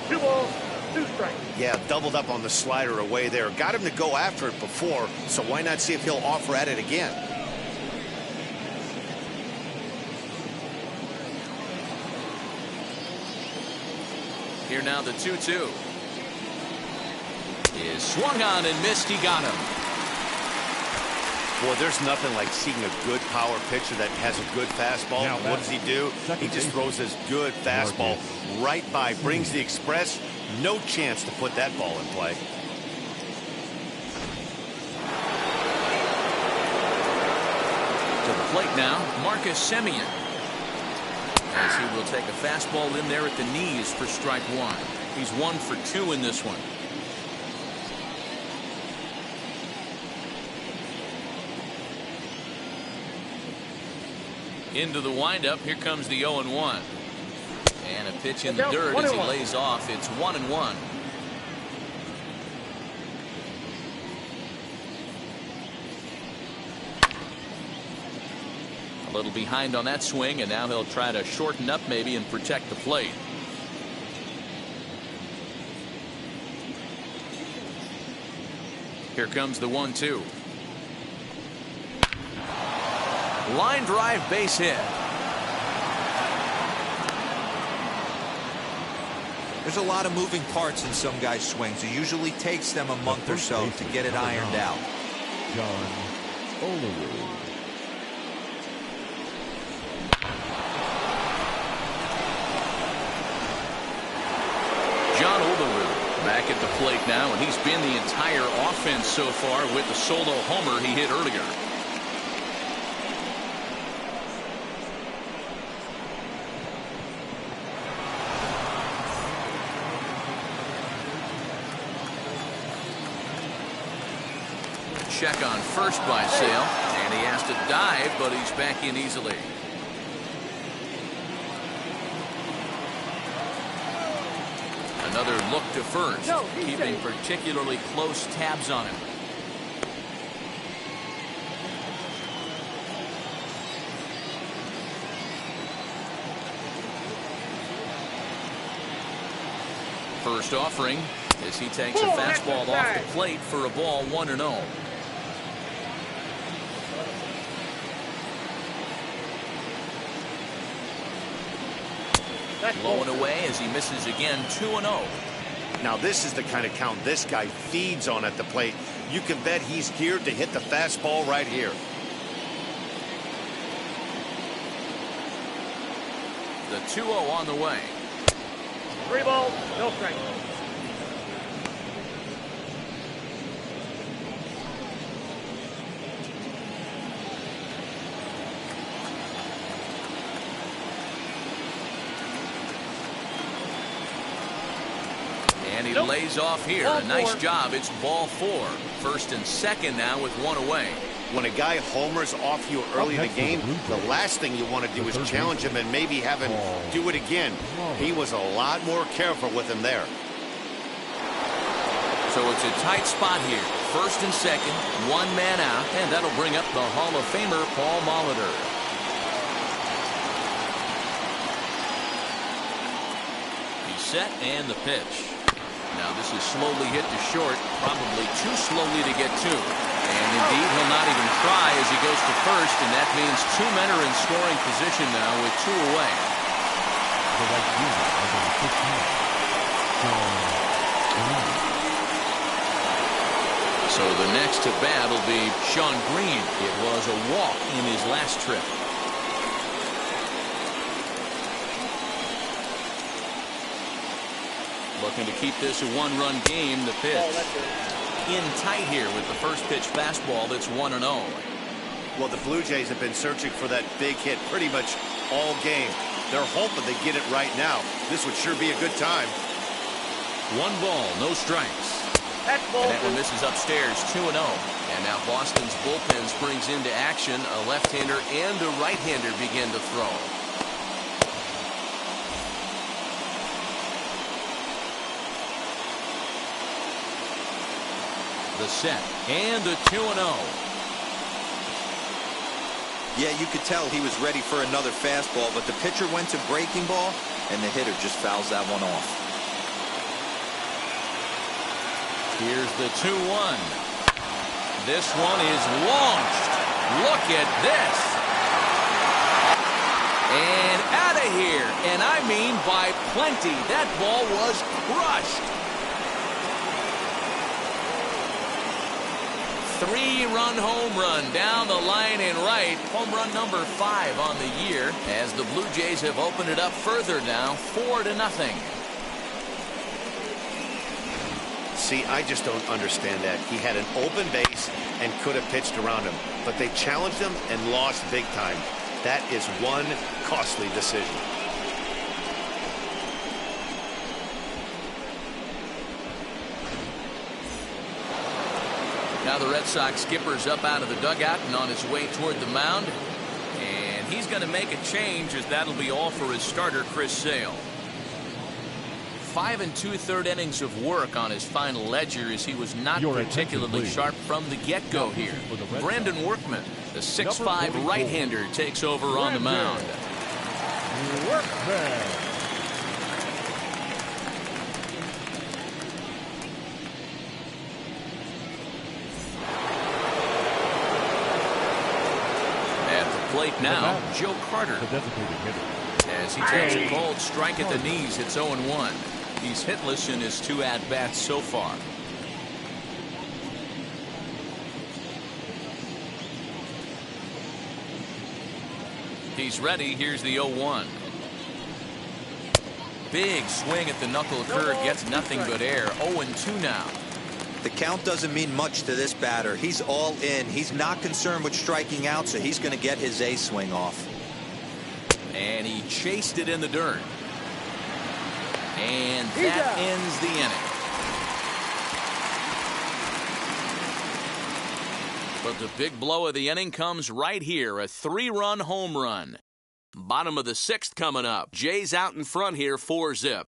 2 balls, 2 strikes. Yeah, doubled up on the slider away there. Got him to go after it before, so why not see if he'll offer at it again? Here now the 2-2. Is swung on and missed. He got him. Boy, there's nothing like seeing a good power pitcher that has a good fastball. What does he do? He just throws his good fastball right by, brings the express. No chance to put that ball in play. To the plate now, Marcus Semien. As he will take a fastball in there at the knees for strike 1. He's 1 for 2 in this one. Into the windup. Here comes the 0-1. And a pitch in the dirt as he lays off. It's 1-1. A little behind on that swing, and now he'll try to shorten up maybe and protect the plate. Here comes the 1-2. Line drive, base hit. There's a lot of moving parts in some guys' swings. It usually takes them a month or so to get it ironed out. John Olerud. John Olerud back at the plate now, and he's been the entire offense so far with the solo homer he hit earlier. Check on first by Sale, and he has to dive, but he's back in easily. Another look to first, keeping particularly close tabs on him. First offering as he takes a fastball off the plate for a ball, 1-0. Blowing away as he misses again, 2-0. Now this is the kind of count this guy feeds on at the plate. You can bet he's geared to hit the fastball right here. The 2-0 on the way. 3 balls, no strikes. And he lays off here. A nice job. It's ball 4. First and second now with 1 away. When a guy homers off you early in the game, the last thing you want to do is challenge him and maybe have him do it again. He was a lot more careful with him there. So it's a tight spot here. First and second, 1 man out, and that'll bring up the Hall of Famer Paul Molitor. He's set, and the pitch. Now this is slowly hit to short, probably too slowly to get to. And indeed, he'll not even try as he goes to first, and that means 2 men are in scoring position now with 2 away. The right fielder, number 15, John Green. So the next to bat will be Sean Green. It was a walk in his last trip. Looking to keep this a 1-run game. The pitch in tight here with the first pitch fastball. That's 1-0. Well, the Blue Jays have been searching for that big hit pretty much all game. They're hoping they get it right now. This would sure be a good time. 1 ball, no strikes. And that one misses upstairs, 2-0. And now Boston's bullpen springs into action. A left-hander and a right-hander begin to throw. The set and a 2-0. Yeah, you could tell he was ready for another fastball, but the pitcher went to breaking ball, and the hitter just fouls that one off. Here's the 2-1. This one is launched. Look at this. And out of here. And I mean by plenty. That ball was crushed. 3-run home run down the line and right. Home run number 5 on the year as the Blue Jays have opened it up further now, 4-0. See, I just don't understand that. He had an open base and could have pitched around him, but they challenged him and lost big time. That is one costly decision. Now the Red Sox skipper's up out of the dugout and on his way toward the mound. And he's going to make a change as that'll be all for his starter, Chris Sale. 5 2/3 innings of work on his final ledger as he was not particularly sharp from the get-go here. Brandon Workman, the 6'5" right-hander, takes over on the mound. At the plate now, Joe Carter. As he takes a cold strike at the knees, it's 0-1. He's hitless in his 2 at-bats so far. He's ready. Here's the 0-1. Big swing at the knuckle curve, gets nothing but air. 0-2 now. The count doesn't mean much to this batter. He's all in. He's not concerned with striking out, so he's going to get his A swing off. And he chased it in the dirt. And that ends the inning. But the big blow of the inning comes right here, a 3-run home run. Bottom of the 6th coming up. Jay's out in front here, 4-zip.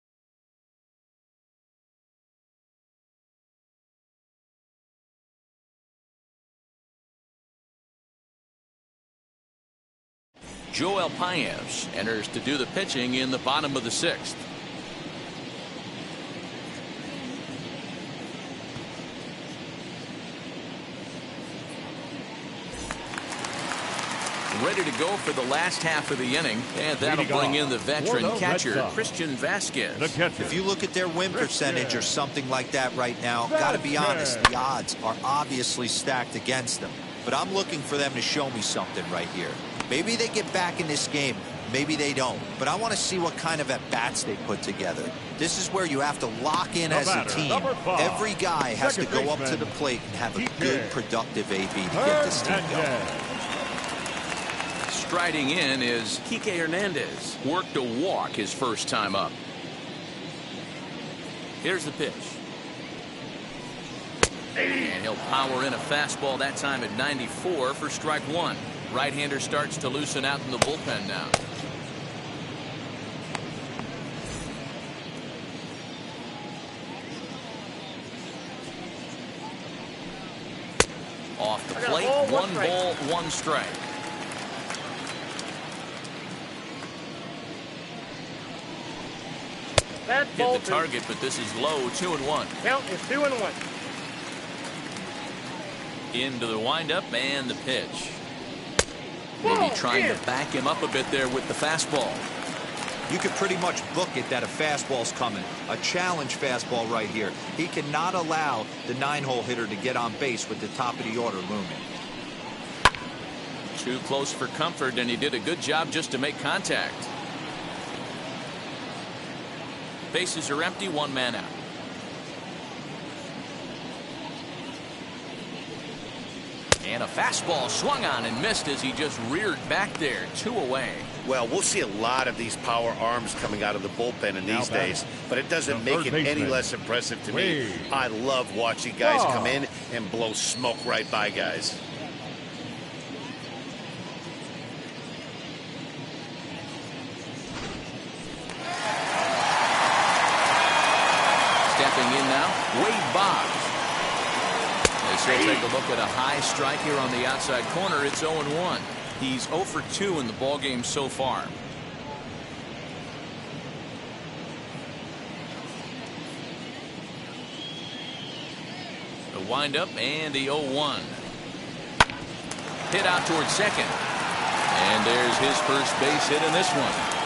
Joel Paez enters to do the pitching in the bottom of the 6th. Ready to go for the last half of the inning, and that'll bring in the veteran catcher, Christian Vasquez. If you look at their win percentage or something like that right now, got to be honest, the odds are obviously stacked against them. But I'm looking for them to show me something right here. Maybe they get back in this game. Maybe they don't. But I want to see what kind of at-bats they put together. This is where you have to lock in as a team. Every guy has to go up to the plate and have a good, productive AB to get this team going. Striding in is Kike Hernandez. Worked a walk his first time up. Here's the pitch. And he'll power in a fastball, that time at 94 for strike 1. Right-hander starts to loosen out in the bullpen now. Off the plate, 1 ball, 1 strike. Hit the target, but this is low, 2-1. Count is 2-1. Into the windup and the pitch. Maybe trying to back him up a bit there with the fastball. You could pretty much book it that a fastball's coming. A challenge fastball right here. He cannot allow the 9-hole hitter to get on base with the top of the order looming. Too close for comfort, and he did a good job just to make contact. Bases are empty, 1 man out. And a fastball swung on and missed as he just reared back there, 2 away. Well, we'll see a lot of these power arms coming out of the bullpen in these days, but it doesn't make it any less impressive to me. I love watching guys come in and blow smoke right by guys. Stepping in now, Wade Boggs. As he'll take a look at a high strike here on the outside corner, it's 0-1. He's 0 for 2 in the ballgame so far. The windup and the 0-1. Hit out towards second. And there's his first base hit in this one.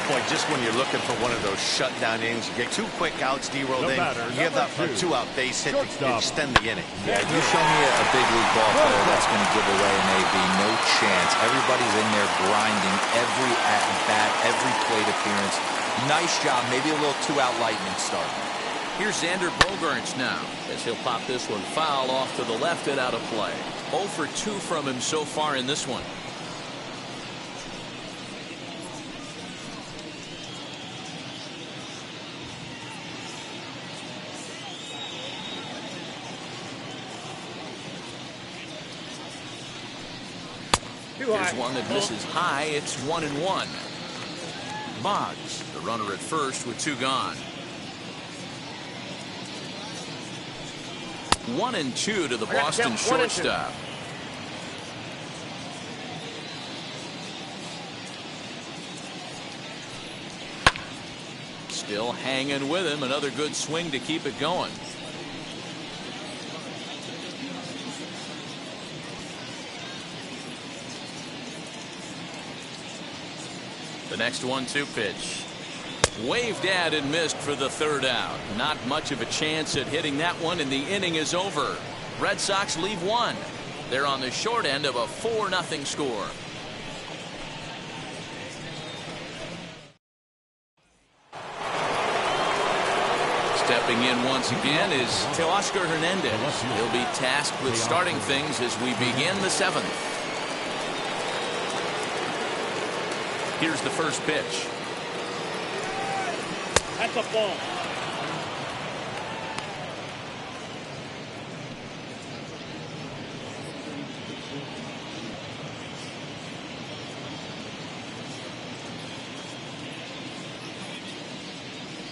Boy, just when you're looking for one of those shutdown innings, you get 2 quick outs, D-roll, then you give up a 2-out base hit to extend the inning. Yeah, you show me a big league ball player that's going to give away an AB. No chance. Everybody's in there grinding every at-bat, every plate appearance. Nice job. Maybe a little 2-out lightning start. Here's Xander Bogaerts now, as he'll pop this one foul off to the left and out of play. 0 for 2 from him so far in this one. Here's one that misses high. It's 1-1. Boggs, the runner at first with 2 gone. 1-2 to the Boston shortstop. Still hanging with him. Another good swing to keep it going. The next 1-2 pitch. Waved at and missed for the 3rd out. Not much of a chance at hitting that one, and the inning is over. Red Sox leave 1. They're on the short end of a 4-0 score. Stepping in once again is Teoscar Hernandez. He'll be tasked with starting things as we begin the 7th. Here's the first pitch. That's a ball.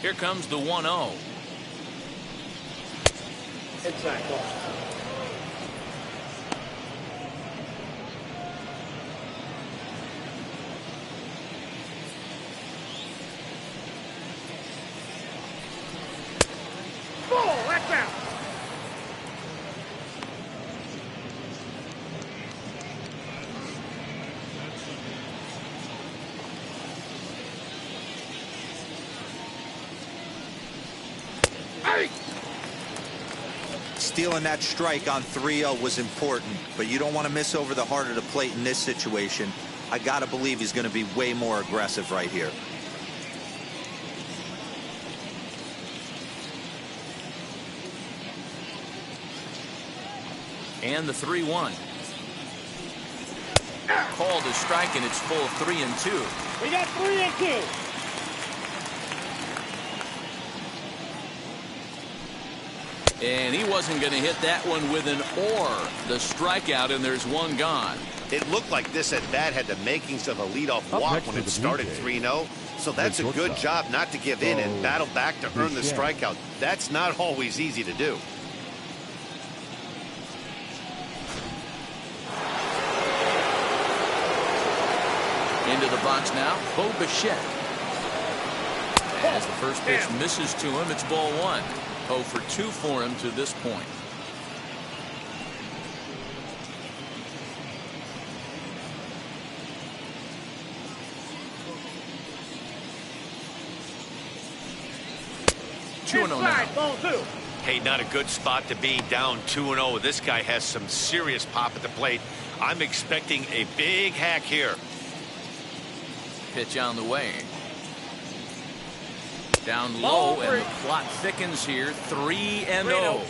Here comes the 1-0. Inside ball. That's out. Stealing that strike on 3-0 was important, but you don't want to miss over the heart of the plate in this situation. I got to believe he's going to be way more aggressive right here. And the 3-1. Called a strike, and it's full 3-2. We got 3-2. And he wasn't going to hit that one with an or. The strikeout, and there's 1 gone. It looked like this at bat had the makings of a leadoff walk when it started 3-0. So that's a good job not to give in and battle back to earn the strikeout. That's not always easy to do. Into the box now, Bo Bichette. As the first pitch misses to him, it's ball 1. 0 for 2 for him to this point. Inside, ball 2. Hey, not a good spot to be down 2-0. This guy has some serious pop at the plate. I'm expecting a big hack here. Pitch on the way. Down low, and the clock thickens here. 3-0.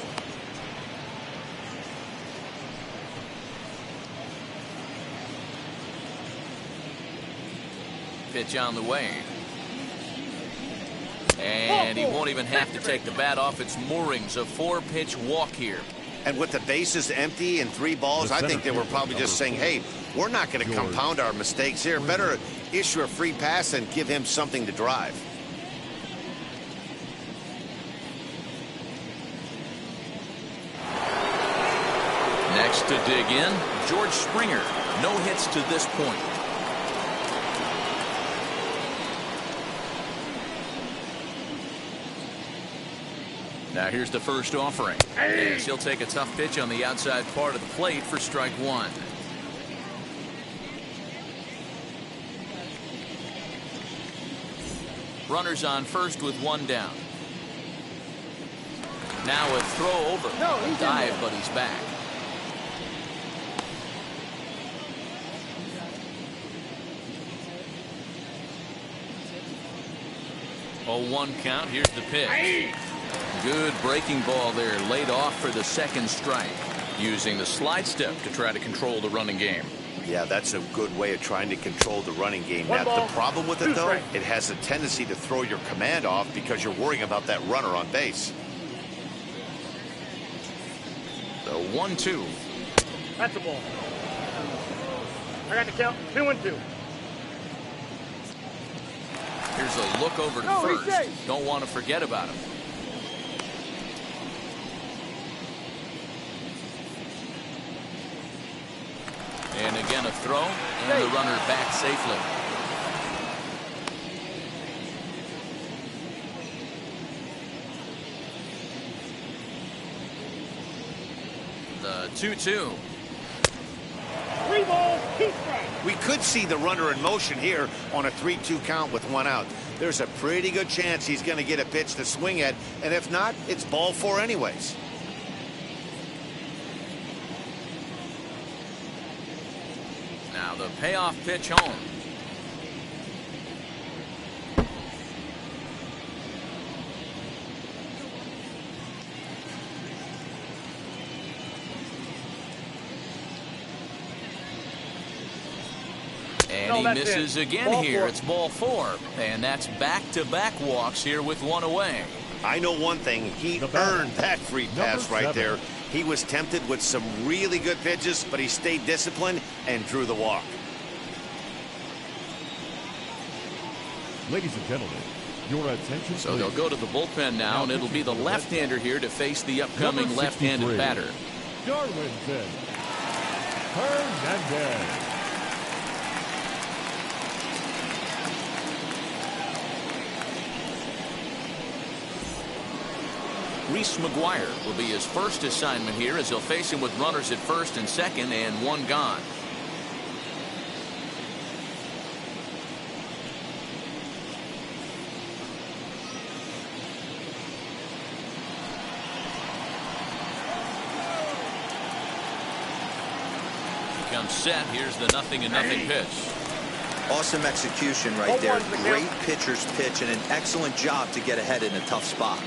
Pitch on the way. And he won't even have to take the bat off its moorings. A 4-pitch walk here. And with the bases empty and 3 balls, I think they were probably just saying, hey, we're not going to compound our mistakes here. Better issue a free pass and give him something to drive. Next to dig in, George Springer. No hits to this point. Now here's the first offering. Yes, he'll take a tough pitch on the outside part of the plate for strike 1. Runners on first with 1 down. Now a throw over. A dive, but he's back. Oh, 1 count. Here's the pitch. Good breaking ball there, laid off for the 2nd strike, using the slide step to try to control the running game. Yeah, that's a good way of trying to control the running game. Now, the problem with it, though, it has a tendency to throw your command off because you're worrying about that runner on base. The 1-2. That's a ball. I got the count. 2-2. Here's a look over to first. Don't want to forget about him. And again a throw, and the runner back safely. The 2-2. 3 balls, 2 strikes. We could see the runner in motion here on a 3-2 count with 1 out. There's a pretty good chance he's going to get a pitch to swing at, and if not, it's ball 4 anyways. Now the payoff pitch home. And he misses again here. It's ball 4. And that's back-to-back walks here with 1 away. I know one thing. He earned that free pass right there. He was tempted with some really good pitches, but he stayed disciplined and drew the walk. Ladies and gentlemen, your attention. So they'll go to the bullpen now, and it'll be the left-hander here to face the upcoming left-handed batter. Darwinson Hernandez. Reese McGuire will be his first assignment here as he'll face him with runners at first and second and 1 gone. Comes set. Here's the 0-0 pitch. Awesome execution right there. Great pitcher's pitch and an excellent job to get ahead in a tough spot.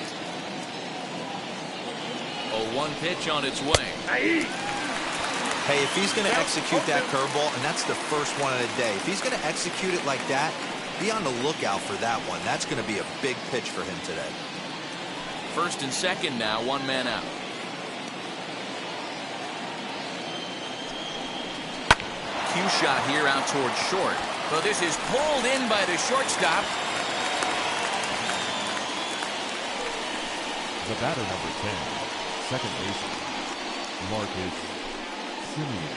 0-1 pitch on its way. Hey, if he's going to execute that curveball, and that's the first one of the day, if he's going to execute it like that, be on the lookout for that one. That's going to be a big pitch for him today. First and second now, 1 man out. Cue shot here out towards short. Well, this is pulled in by the shortstop. The batter number 10, second baseman, Marcus Semien.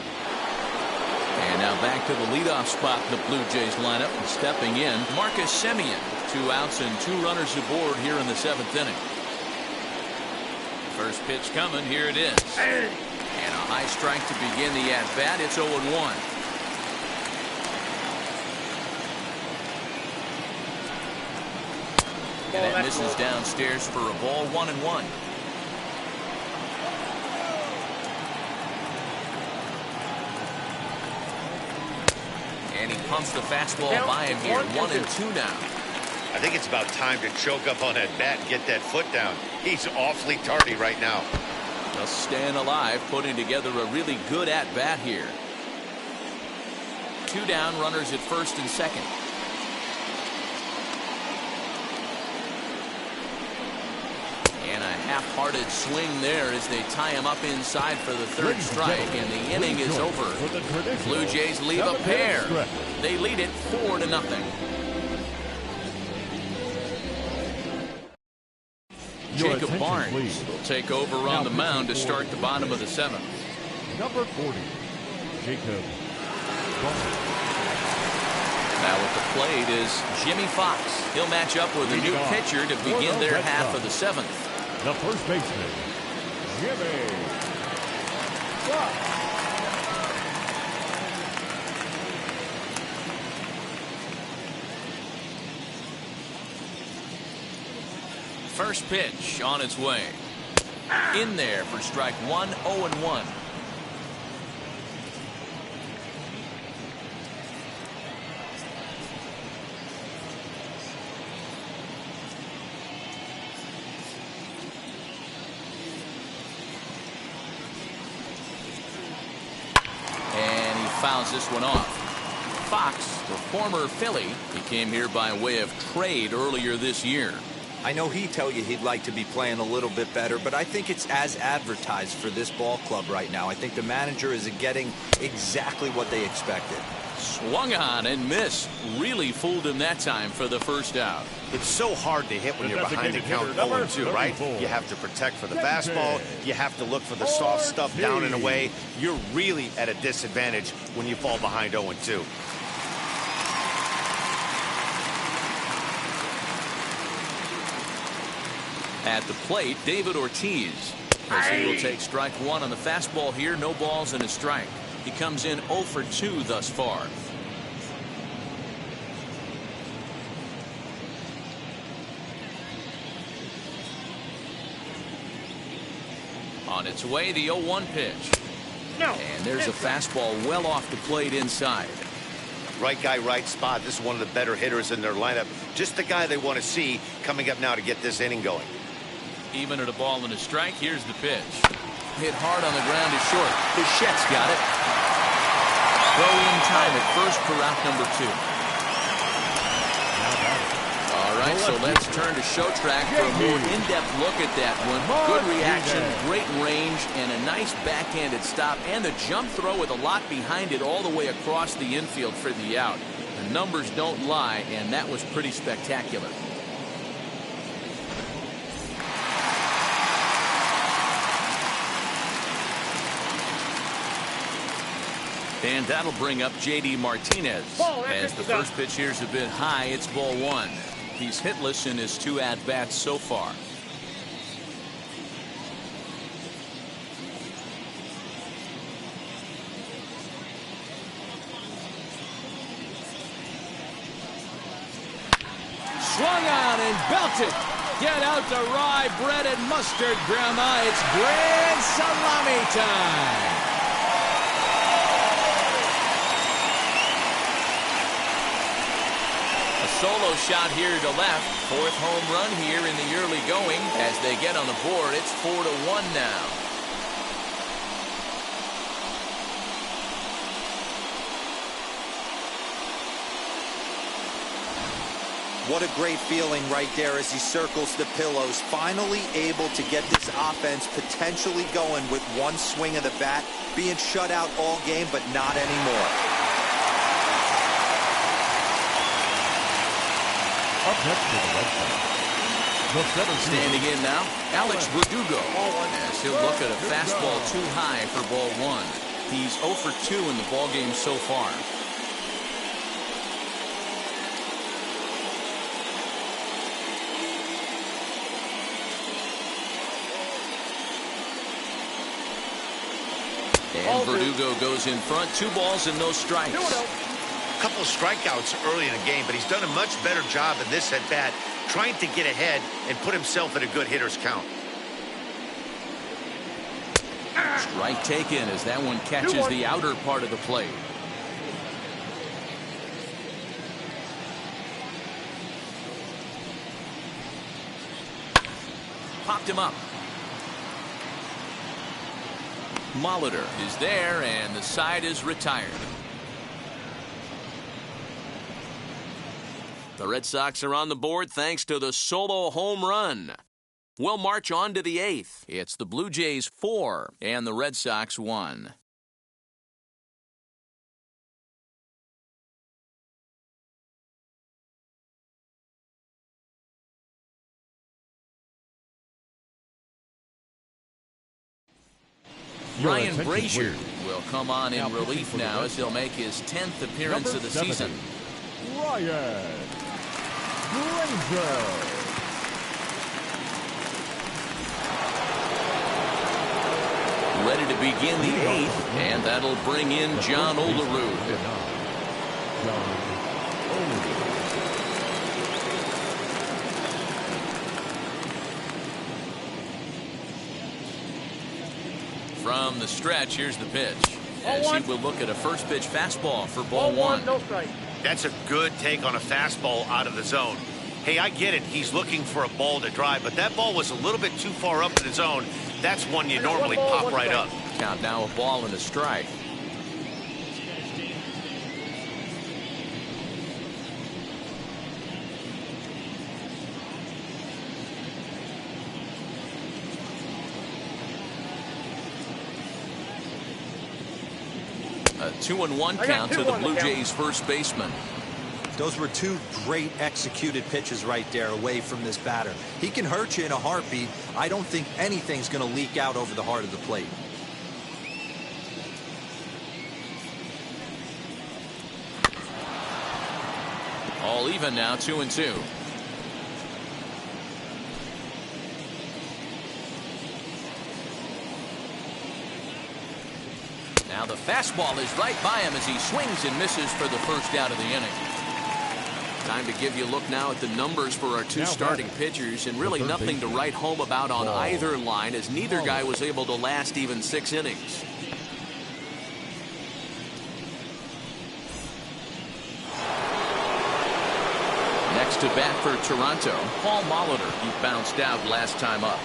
And now back to the leadoff spot in the Blue Jays lineup. And stepping in, Marcus Semien. 2 outs and 2 runners aboard here in the 7th inning. First pitch coming. Here it is. And a high strike to begin the at-bat. It's 0-1. And that misses downstairs for a ball, 1-1. And he pumps the fastball by him here. 1-2 now. I think it's about time to choke up on that bat and get that foot down. He's awfully tardy right now. Just staying alive, putting together a really good at-bat here. 2 down, runners at first and second. And a half-hearted swing there as they tie him up inside for the 3rd strike, and the inning is over. Blue Jays leave a pair. They lead it 4-0. Jacob Barnes will take over on the mound to start the bottom of the 7th. Number 40, Jacob Barnes. Now at the plate is Jimmy Fox. He'll match up with a new pitcher to begin their half of the 7th. The first baseman, Jimmy Fox. First pitch on its way. In there for strike 1, 0-1. Fouls this one off. Fox, the former Philly, he came here by way of trade earlier this year. I know he'd tell you he'd like to be playing a little bit better, but I think it's as advertised for this ball club right now. I think the manager is getting exactly what they expected. Swung on and missed. Really fooled him that time for the first out. It's so hard to hit when you're behind the count 0-2, right? You have to protect for the fastball. You have to look for the soft stuff down and away. You're really at a disadvantage when you fall behind 0-2. At the plate, David Ortiz. As he will take strike one on the fastball here. No balls and a strike. He comes in 0 for 2 thus far. On its way, the 0-1 pitch. And there's a fastball well off the plate inside. Right guy, right spot. This is one of the better hitters in their lineup. Just the guy they want to see coming up now to get this inning going. Even at a ball and a strike, here's the pitch. Hit hard on the ground is short. Bichette's got it. Throw in time at first for out number 2. All right, so let's turn to show track for a more in-depth look at that one. Good reaction, great range, and a nice backhanded stop, and the jump throw with a lot behind it all the way across the infield for the out. The numbers don't lie, and that was pretty spectacular. And that'll bring up J.D. Martinez. As the first pitch here's a bit high, it's ball 1. He's hitless in his 2 at-bats so far. Swung on and belted. Get out the rye bread and mustard, Grandma. It's grand salami time. Solo shot here to left. 4th home run here in the early going. As they get on the board, it's 4-1 now. What a great feeling right there as he circles the pillows. Finally able to get this offense potentially going with one swing of the bat. Being shut out all game, but not anymore. Up next to the Red Sox. Standing in now, Alex Verdugo. As he'll look at a fastball too high for ball 1. He's 0 for 2 in the ballgame so far. And Verdugo goes in front. 2 balls and no strikes. Couple strikeouts early in the game, but he's done a much better job in this at-bat trying to get ahead and put himself in a good hitter's count. Strike taken as that one catches the outer part of the plate. Popped him up. Molitor is there and the side is retired. The Red Sox are on the board thanks to the solo home run. We'll march on to the 8th. It's the Blue Jays 4 and the Red Sox 1. Ryan Brazier will come on in relief now as he'll make his 10th appearance of the season. Ryan Brazier. Ready to begin the 8th, and that'll bring in John Olerud. From the stretch, here's the pitch. As he will look at a first pitch fastball for ball 1. No strike. That's a good take on a fastball out of the zone. Hey, I get it. He's looking for a ball to drive, but that ball was a little bit too far up in the zone. That's one you normally pop right up. Count now, a ball and a strike. A 2-1 count to the Blue Jays first baseman. Those were two great executed pitches right there away from this batter. He can hurt you in a heartbeat. I don't think anything's going to leak out over the heart of the plate. All even now, 2-2. Now the fastball is right by him as he swings and misses for the first out of the inning. Time to give you a look now at the numbers for our two starting pitchers, and really nothing to write home about on either line, as neither guy was able to last even 6 innings. Next to bat for Toronto, Paul Molitor. He bounced out last time up.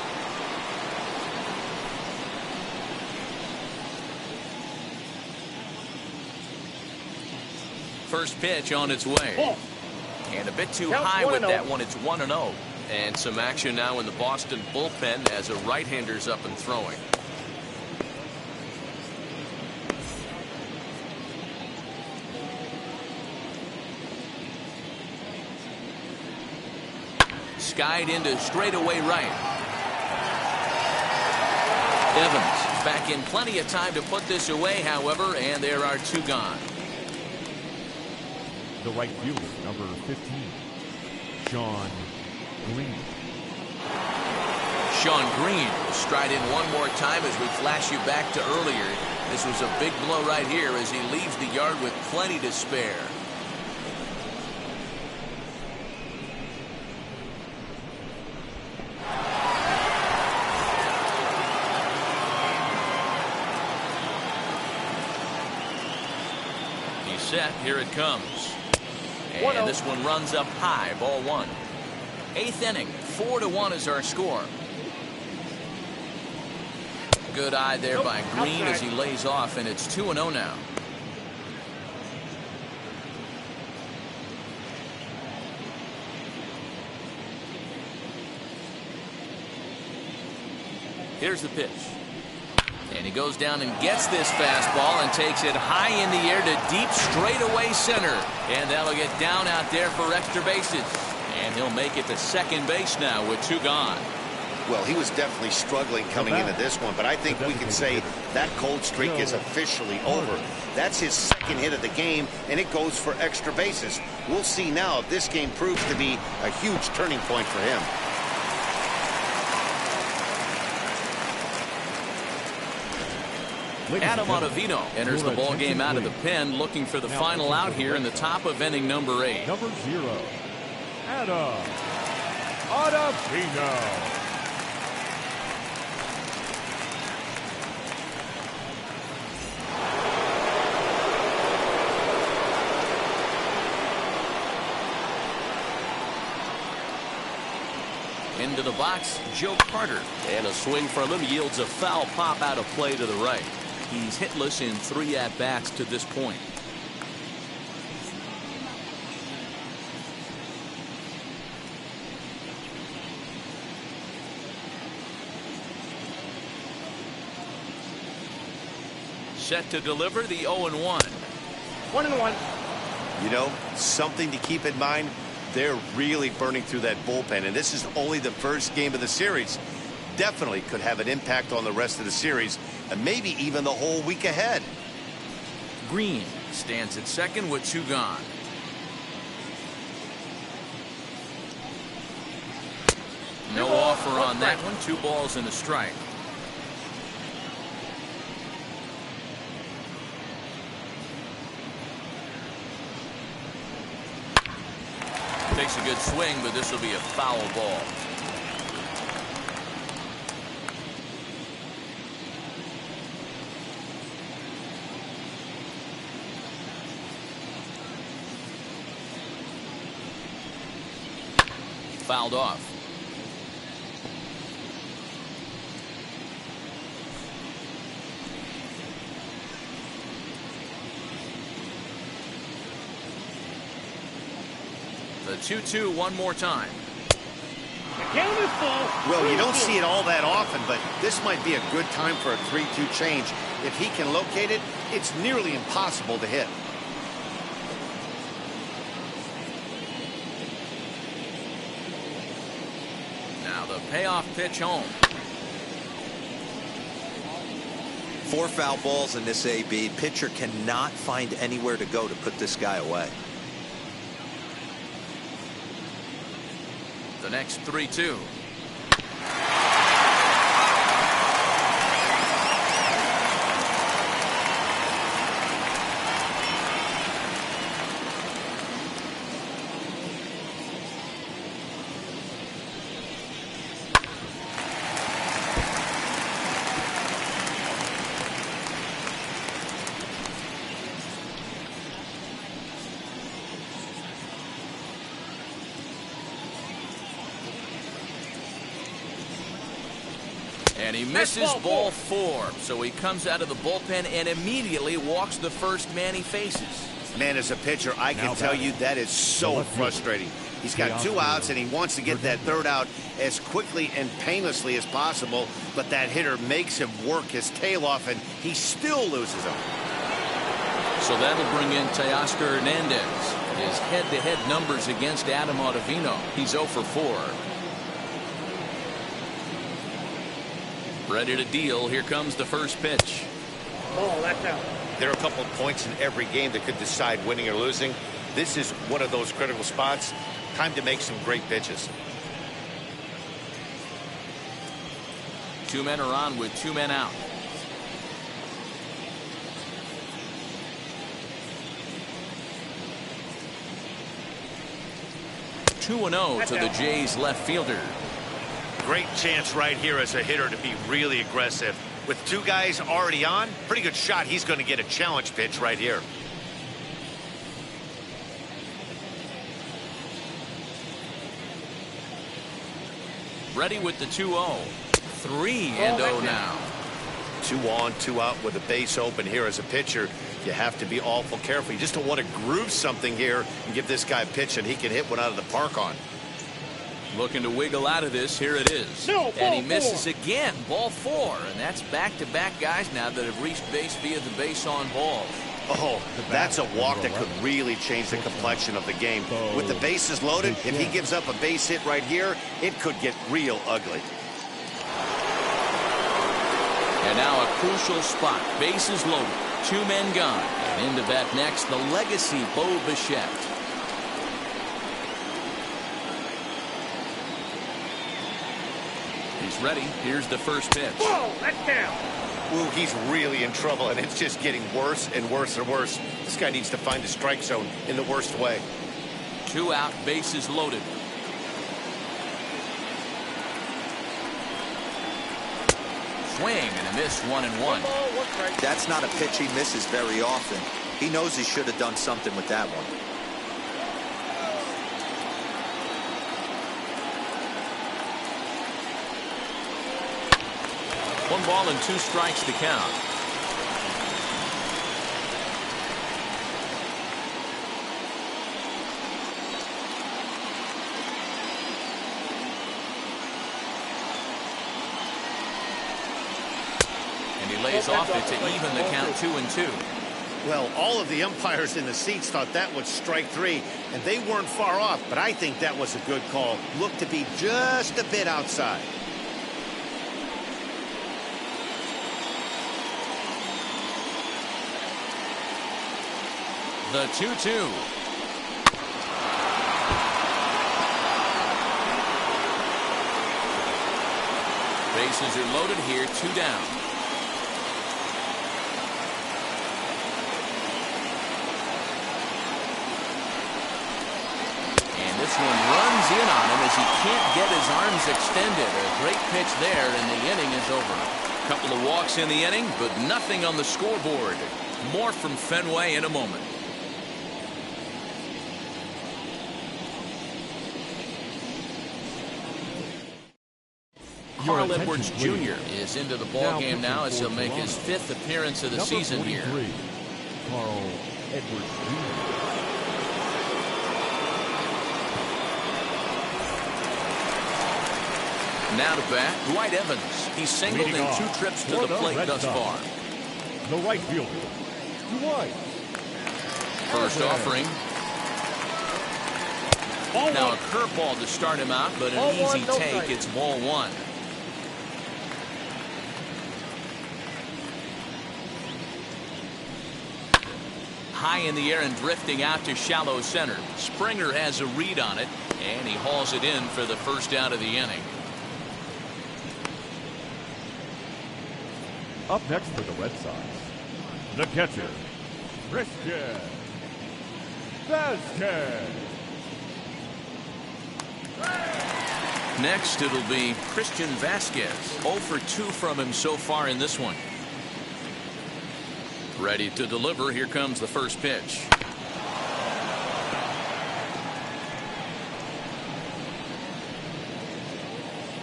First pitch on its way. And a bit too high with that one. It's 1-0. And some action now in the Boston bullpen as a right-hander's up and throwing. Skied into straightaway right. Evans back in plenty of time to put this away, however, and there are 2 gone. The right fielder, number 15, Sean Green. Sean Green will stride in one more time as we flash you back to earlier. This was a big blow right here as he leaves the yard with plenty to spare. He's set. Here it comes. And this one runs up high, ball 1. 8th inning, 4-1 is our score. Good eye there by Green as he lays off, and it's 2-0 now. Here's the pitch. And he goes down and gets this fastball and takes it high in the air to deep straightaway center. And that'll get down out there for extra bases. And he'll make it to second base now with 2 gone. Well, he was definitely struggling coming into this one, but I think we can say that cold streak is officially over. That's his second hit of the game, and it goes for extra bases. We'll see now if this game proves to be a huge turning point for him. Adam Ottavino enters the ball game out of the pen, looking for the final out here in the top of inning number 8. Number 0, Adam Ottavino. Into the box, Joe Carter. And a swing from him yields a foul pop out of play to the right. He's hitless in 3 at-bats to this point. Set to deliver the 0-1. 1-1. You know, something to keep in mind. They're really burning through that bullpen, and this is only the first game of the series. Definitely could have an impact on the rest of the series, and maybe even the whole week ahead. Green stands at second with 2 gone. No offer on that one. 2 balls and a strike. Takes a good swing, but this will be a foul ball. Fouled off. The 2-2 one more time. Game is full. Well, you don't see it all that often, but this might be a good time for a 3-2 change. If he can locate it, it's nearly impossible to hit. Now the payoff pitch home. 4 foul balls in this AB. Pitcher cannot find anywhere to go to put this guy away. The next 3-2. And he misses ball 4. So he comes out of the bullpen and immediately walks the first man he faces. Man, as a pitcher, I can tell you that is so frustrating. He's got 2 outs and he wants to get that 3rd out as quickly and painlessly as possible, but that hitter makes him work his tail off and he still loses him. So that'll bring in Teoscar Hernandez. His head-to-head numbers against Adam Ottavino. He's 0 for 4. Ready to deal. Here comes the first pitch. Oh, that's out. There are a couple of points in every game that could decide winning or losing. This is one of those critical spots. Time to make some great pitches. 2 men are on with 2 men out. Two and 0 to the Jays left fielder. Great chance right here as a hitter to be really aggressive. With 2 guys already on, pretty good shot. He's going to get a challenge pitch right here. Ready with the 2-0. 3-0 now. 2 on, 2 out with a base open here as a pitcher. You have to be awful careful. You just don't want to groove something here and give this guy a pitch and he can hit one out of the park on. Looking to wiggle out of this. Here it is. No, and he ball misses 4. again. Ball 4. And that's back-to-back guys now that have reached base via the base on balls. Oh, that's a walk that could really change the complexion of the game. With the bases loaded, if he gives up a base hit right here, it could get real ugly. And now a crucial spot. Bases loaded. 2 men gone. And into bat next, the legacy Bo Bichette. He's ready. Here's the first pitch. Whoa, that's down. Ooh, he's really in trouble, and it's just getting worse and worse and worse. This guy needs to find the strike zone in the worst way. 2 out, bases loaded. Swing and a miss, 1-1. That's not a pitch he misses very often. He knows he should have done something with that one. 1 ball and 2 strikes to count. And he lays off it to even the count 2-2. Well, all of the umpires in the seats thought that was strike 3, and they weren't far off, but I think that was a good call. Looked to be just a bit outside. The 2-2. Bases are loaded here, 2 down. And this one runs in on him as he can't get his arms extended. A great pitch there, and the inning is over. A couple of walks in the inning, but nothing on the scoreboard. More from Fenway in a moment. Carl Edwards Jr. is into the ball game now as he'll make his 5th appearance of the season here. Carl Edwards Jr. Now to bat, Dwight Evans. He's singled in 2 trips to the plate thus far. The right fielder, Dwight. First offering. Now a curveball to start him out, but an easy take. It's ball 1. High in the air and drifting out to shallow center. Springer has a read on it, and he hauls it in for the first out of the inning. Up next for the Red Sox, the catcher, Christian Vasquez. Next, it'll be Christian Vasquez. 0 for 2 from him so far in this one. Ready to deliver. Here comes the first pitch.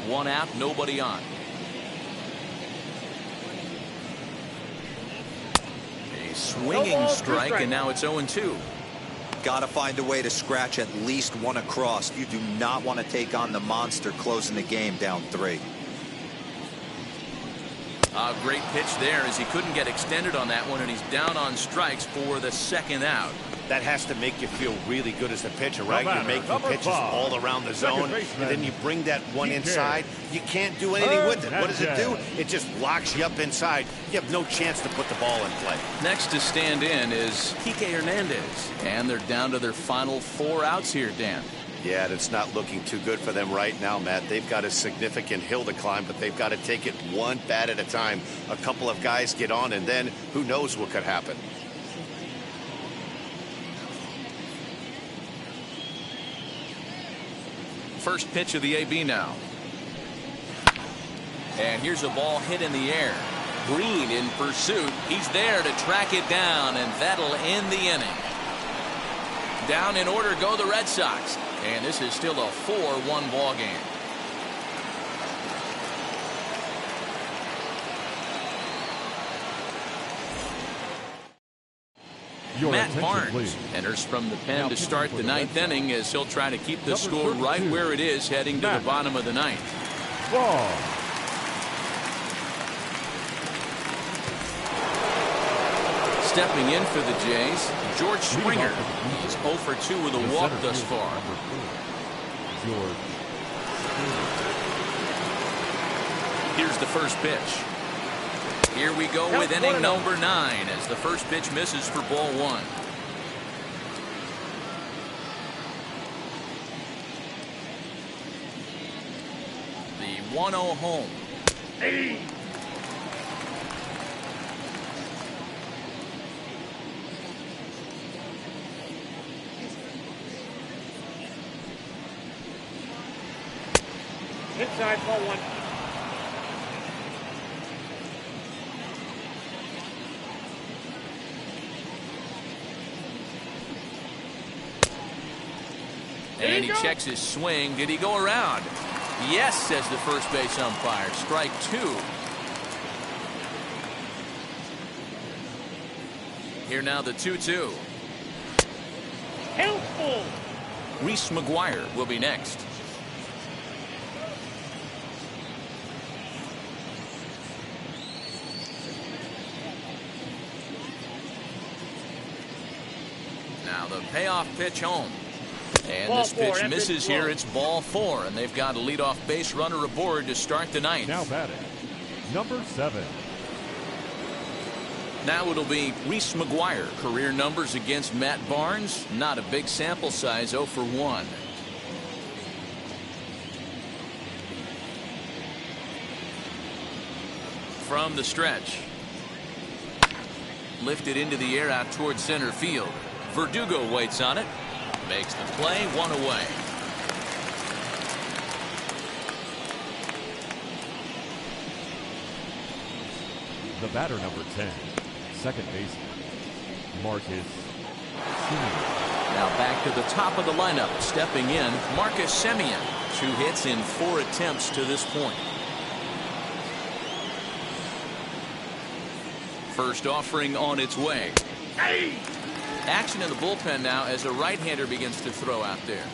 One out, nobody on. A swinging strike, and now it's 0-2. Got to find a way to scratch at least one across. You do not want to take on the monster closing the game down 3. A great pitch there as he couldn't get extended on that one, and he's down on strikes for the second out. That has to make you feel really good as a pitcher, right? You're making pitches all around the zone, and then you bring that one inside. You can't do anything with it. What does it do? It just locks you up inside. You have no chance to put the ball in play. Next to stand in is Kike Hernandez, and they're down to their final 4 outs here, Dan. Yeah, it's not looking too good for them right now, Matt. They've got a significant hill to climb, but they've got to take it one bat at a time. A couple of guys get on, and then who knows what could happen. First pitch of the AB now. And here's a ball hit in the air. Green in pursuit. He's there to track it down, and that'll end the inning. Down in order go the Red Sox. And this is still a 4-1 ball game. Matt Barnes enters from the pen to start the 9th inning as he'll try to keep the score right where it is heading to the bottom of the 9th. Stepping in for the Jays, George Springer. He's 0 for 2 with a walk thus far. Here's the first pitch. Here we go with inning number 9 as the first pitch misses for ball 1. The 1-0 home. Inside, ball 1. And he checks his swing. Did he go around? Yes, says the first base umpire. Strike 2. Here now the 2-2. Helpful. Reese McGuire will be next. Now the payoff pitch home. And this pitch misses here. It's ball 4, and they've got a leadoff base runner aboard to start the 9th. Now batting, number 7. Now it'll be Reese McGuire. Career numbers against Matt Barnes. Not a big sample size, 0 for 1. From the stretch. Lifted into the air out towards center field. Verdugo waits on it. Makes the play, 1 away. The batter, number 10, second baseman, Marcus Semien. Now back to the top of the lineup. Stepping in, Marcus Semien. 2 hits in 4 attempts to this point. First offering on its way. Action in the bullpen now as a right-hander begins to throw out there.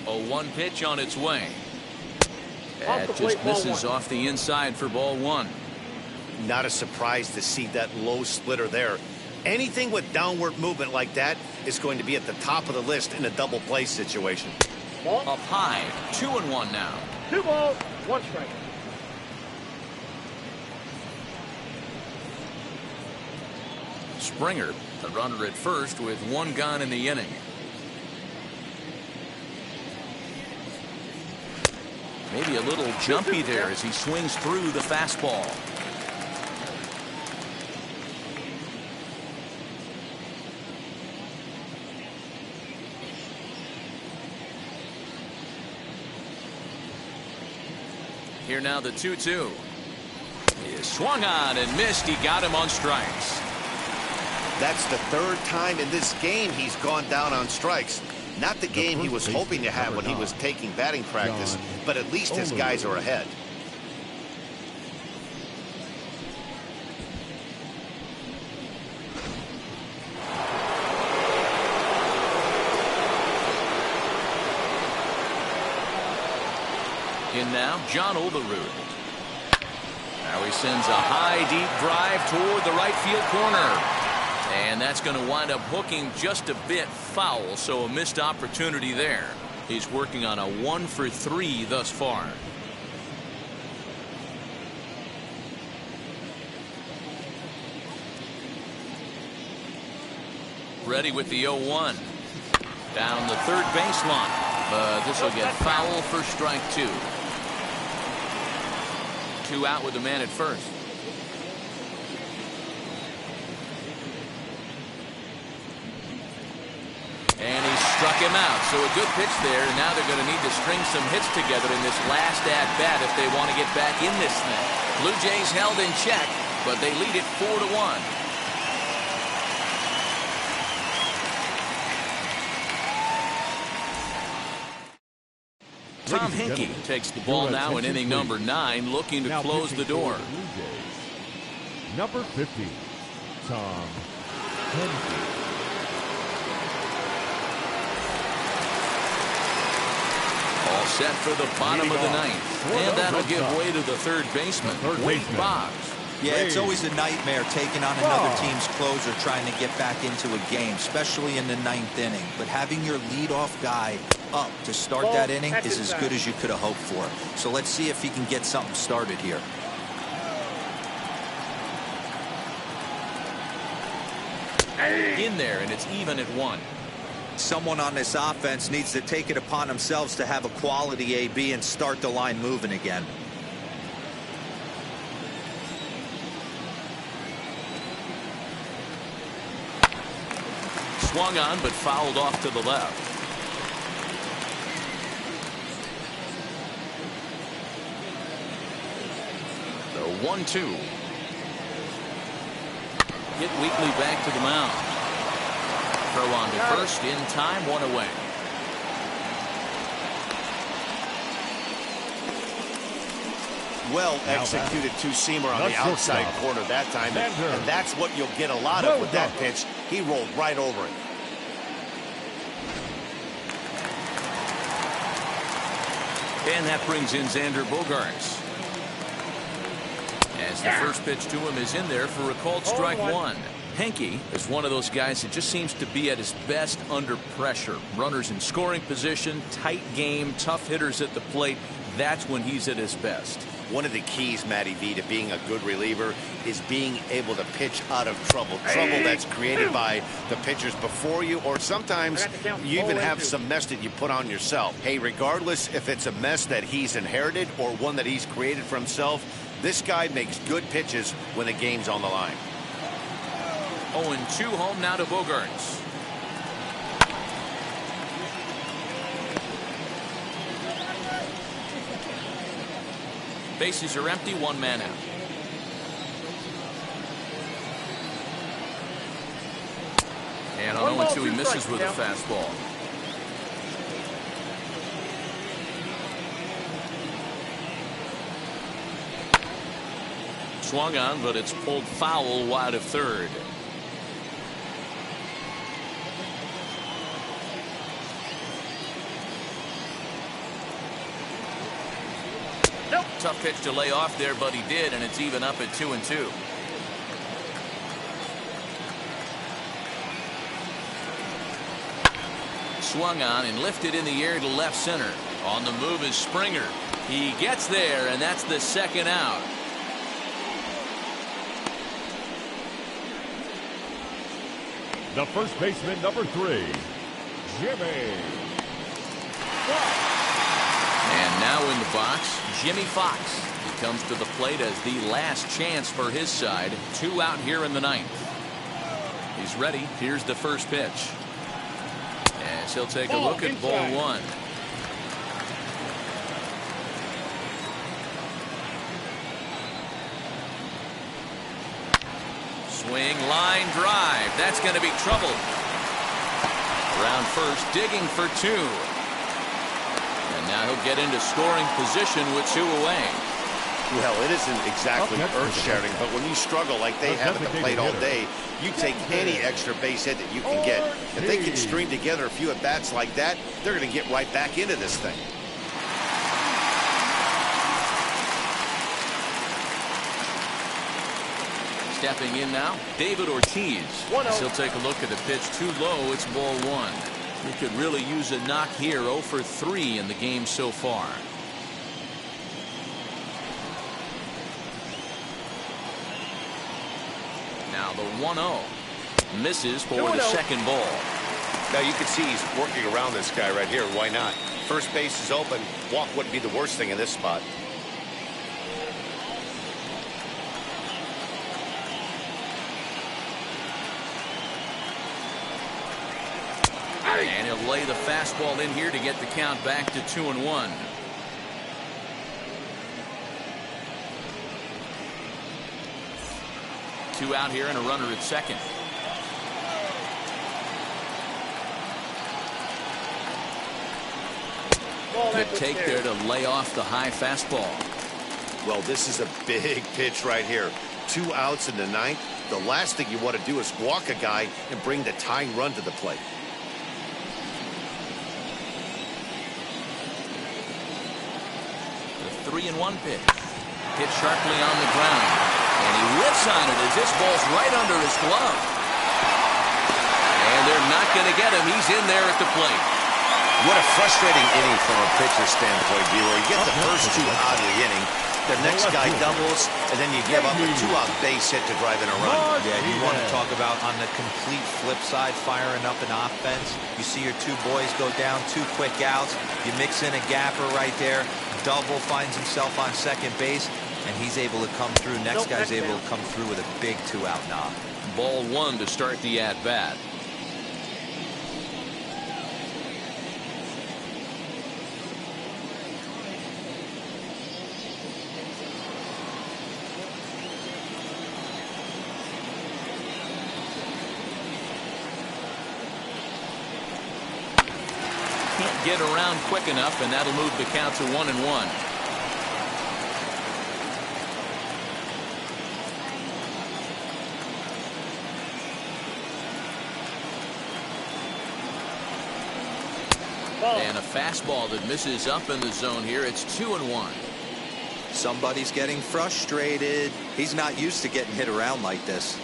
0-1 pitch on its way. That just misses off the inside for ball one. Not a surprise to see that low splitter there. Anything with downward movement like that is going to be at the top of the list in a double play situation. Up high, 2-1 now. 2 balls, 1 strike. Springer, the runner at first with 1 gone in the inning. Maybe a little jumpy there as he swings through the fastball. Here now the 2-2. He swung on and missed. He got him on strikes. That's the 3rd time in this game he's gone down on strikes. Not the game he was hoping to have when he was taking batting practice, but at least his guys are ahead. In now, John Olerud. Now he sends a high, deep drive toward the right field corner. And that's going to wind up hooking just a bit foul, so a missed opportunity there. He's working on a 1 for 3 thus far. Ready with the 0-1. Down the third baseline. But this will get foul for strike 2. 2 out with the man at first. And he struck him out. So a good pitch there. And now they're going to need to string some hits together in this last at-bat if they want to get back in this thing. Blue Jays held in check, but they lead it 4-1. Tom Henke takes the ball now in inning number 9, looking to close the door. Number 50, Tom Henke. All set for the bottom of the 9th. And that'll give way to the third baseman, Wade Boggs. Yeah, it's always a nightmare taking on another team's closer trying to get back into a game, especially in the 9th inning. But having your leadoff guy up to start that inning is as good as you could have hoped for. So let's see if he can get something started here. In there, and it's even at 1. Someone on this offense needs to take it upon themselves to have a quality AB and start the line moving again. Swung on, but fouled off to the left. The 1-2. Get Weekly back to the mound. Throw on to first in time, 1 away. Well executed two-seamer on the outside corner that time, and that's what you'll get a lot of with that pitch. He rolled right over it. And that brings in Xander Bogaerts. As the first pitch to him is in there for a called strike 1. Henke is one of those guys that just seems to be at his best under pressure. Runners in scoring position, tight game, tough hitters at the plate. That's when he's at his best. One of the keys, Matty V, to being a good reliever is being able to pitch out of trouble. Trouble that's created by the pitchers before you, or sometimes you even have some mess that you put on yourself. Hey, regardless if it's a mess that he's inherited or one that he's created for himself, this guy makes good pitches when the game's on the line. 0-2 home now to Bogaerts. Bases are empty, 1 man out. And on 0-2 he misses with a fastball. Swung on, but it's pulled foul wide of third. Tough pitch to lay off there, but he did, and it's even up at 2-2. Swung on and lifted in the air to left center. On the move is Springer. He gets there, and that's the second out. The first baseman, number 3, Jimmy. And now in the box, Jimmy Fox. He comes to the plate as the last chance for his side. 2 out here in the 9th. He's ready. Here's the first pitch. As he'll take a look at ball 1. Swing, line drive. That's going to be trouble. Around first, digging for 2. And now he'll get into scoring position with 2 away. Well, it isn't exactly earth-shattering, but when you struggle like they have at the plate all day, you take any extra base hit that you can get. If they can string together a few at-bats like that, they're going to get right back into this thing. Stepping in now, David Ortiz. He'll take a look at the pitch too low. It's ball 1. He could really use a knock here. 0 for 3 in the game so far. Now the 1-0 misses for the second ball. Now you can see he's working around this guy right here. Why not? First base is open. Walk wouldn't be the worst thing in this spot. And he'll lay the fastball in here to get the count back to 2-1. Two out here and a runner at second. Good take there to lay off the high fastball. Well, this is a big pitch right here. 2 outs in the 9th. The last thing you want to do is walk a guy and bring the tying run to the plate. The 3-1 pitch. Hit sharply on the ground. And he whips on it as this ball's right under his glove. And they're not going to get him. He's in there at the plate. What a frustrating inning from a pitcher standpoint, viewer. You get the first 2 out of the inning. The next guy doubles, and then you give up a 2-out base hit to drive in a run. Yeah, you want to talk about on the complete flip side, firing up an offense. You see your 2 boys go down, 2 quick outs. You mix in a gapper right there. Double finds himself on second base, and he's able to come through. Next guy's able to come through with a big 2-out knock. Ball 1 to start the at-bat. Can't get around quick enough, and that'll move the count to 1-1. And a fastball that misses up in the zone here. It's 2-1. Somebody's getting frustrated. He's not used to getting hit around like this.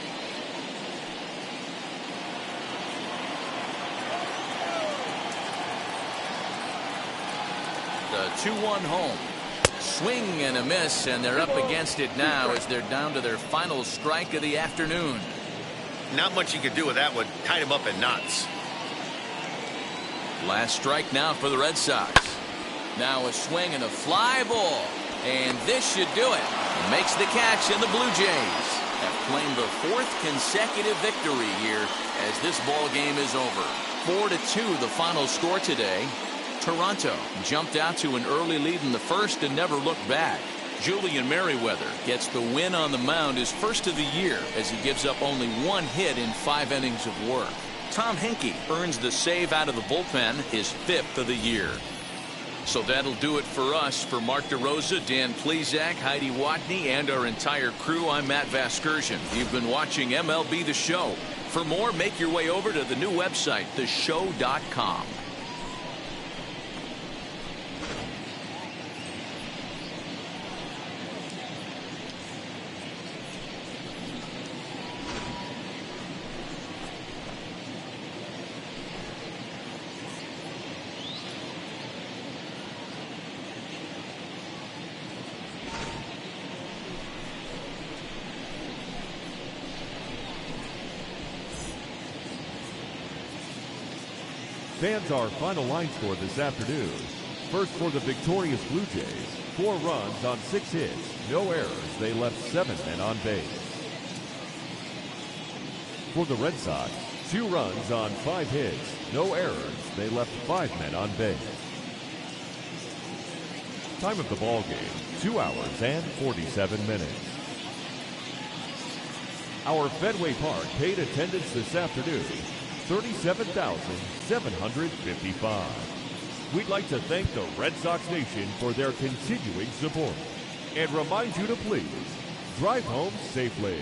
The 2-1 home. Swing and a miss, and they're up against it now as they're down to their final strike of the afternoon. Not much you can do with that one. Tied him up in knots. Last strike now for the Red Sox. Now a swing and a fly ball. And this should do it. Makes the catch, and the Blue Jays have claimed the 4th consecutive victory here as this ball game is over. 4-2 the final score today. Toronto jumped out to an early lead in the first and never looked back. Julian Merriweather gets the win on the mound, his first of the year, as he gives up only 1 hit in 5 innings of work. Tom Henke earns the save out of the bullpen, his 5th of the year. So that'll do it for us. For Mark DeRosa, Dan Plesac, Heidi Watney, and our entire crew, I'm Matt Vasgersian. You've been watching MLB The Show. For more, make your way over to the new website, theshow.com. Fans, our final line score this afternoon. First for the victorious Blue Jays, 4 runs on 6 hits, no errors. They left 7 men on base. For the Red Sox, 2 runs on 5 hits, no errors. They left 5 men on base. Time of the ball game, 2 hours and 47 minutes. Our Fenway Park paid attendance this afternoon, 37,755. We'd like to thank the Red Sox Nation for their continuing support and remind you to please drive home safely.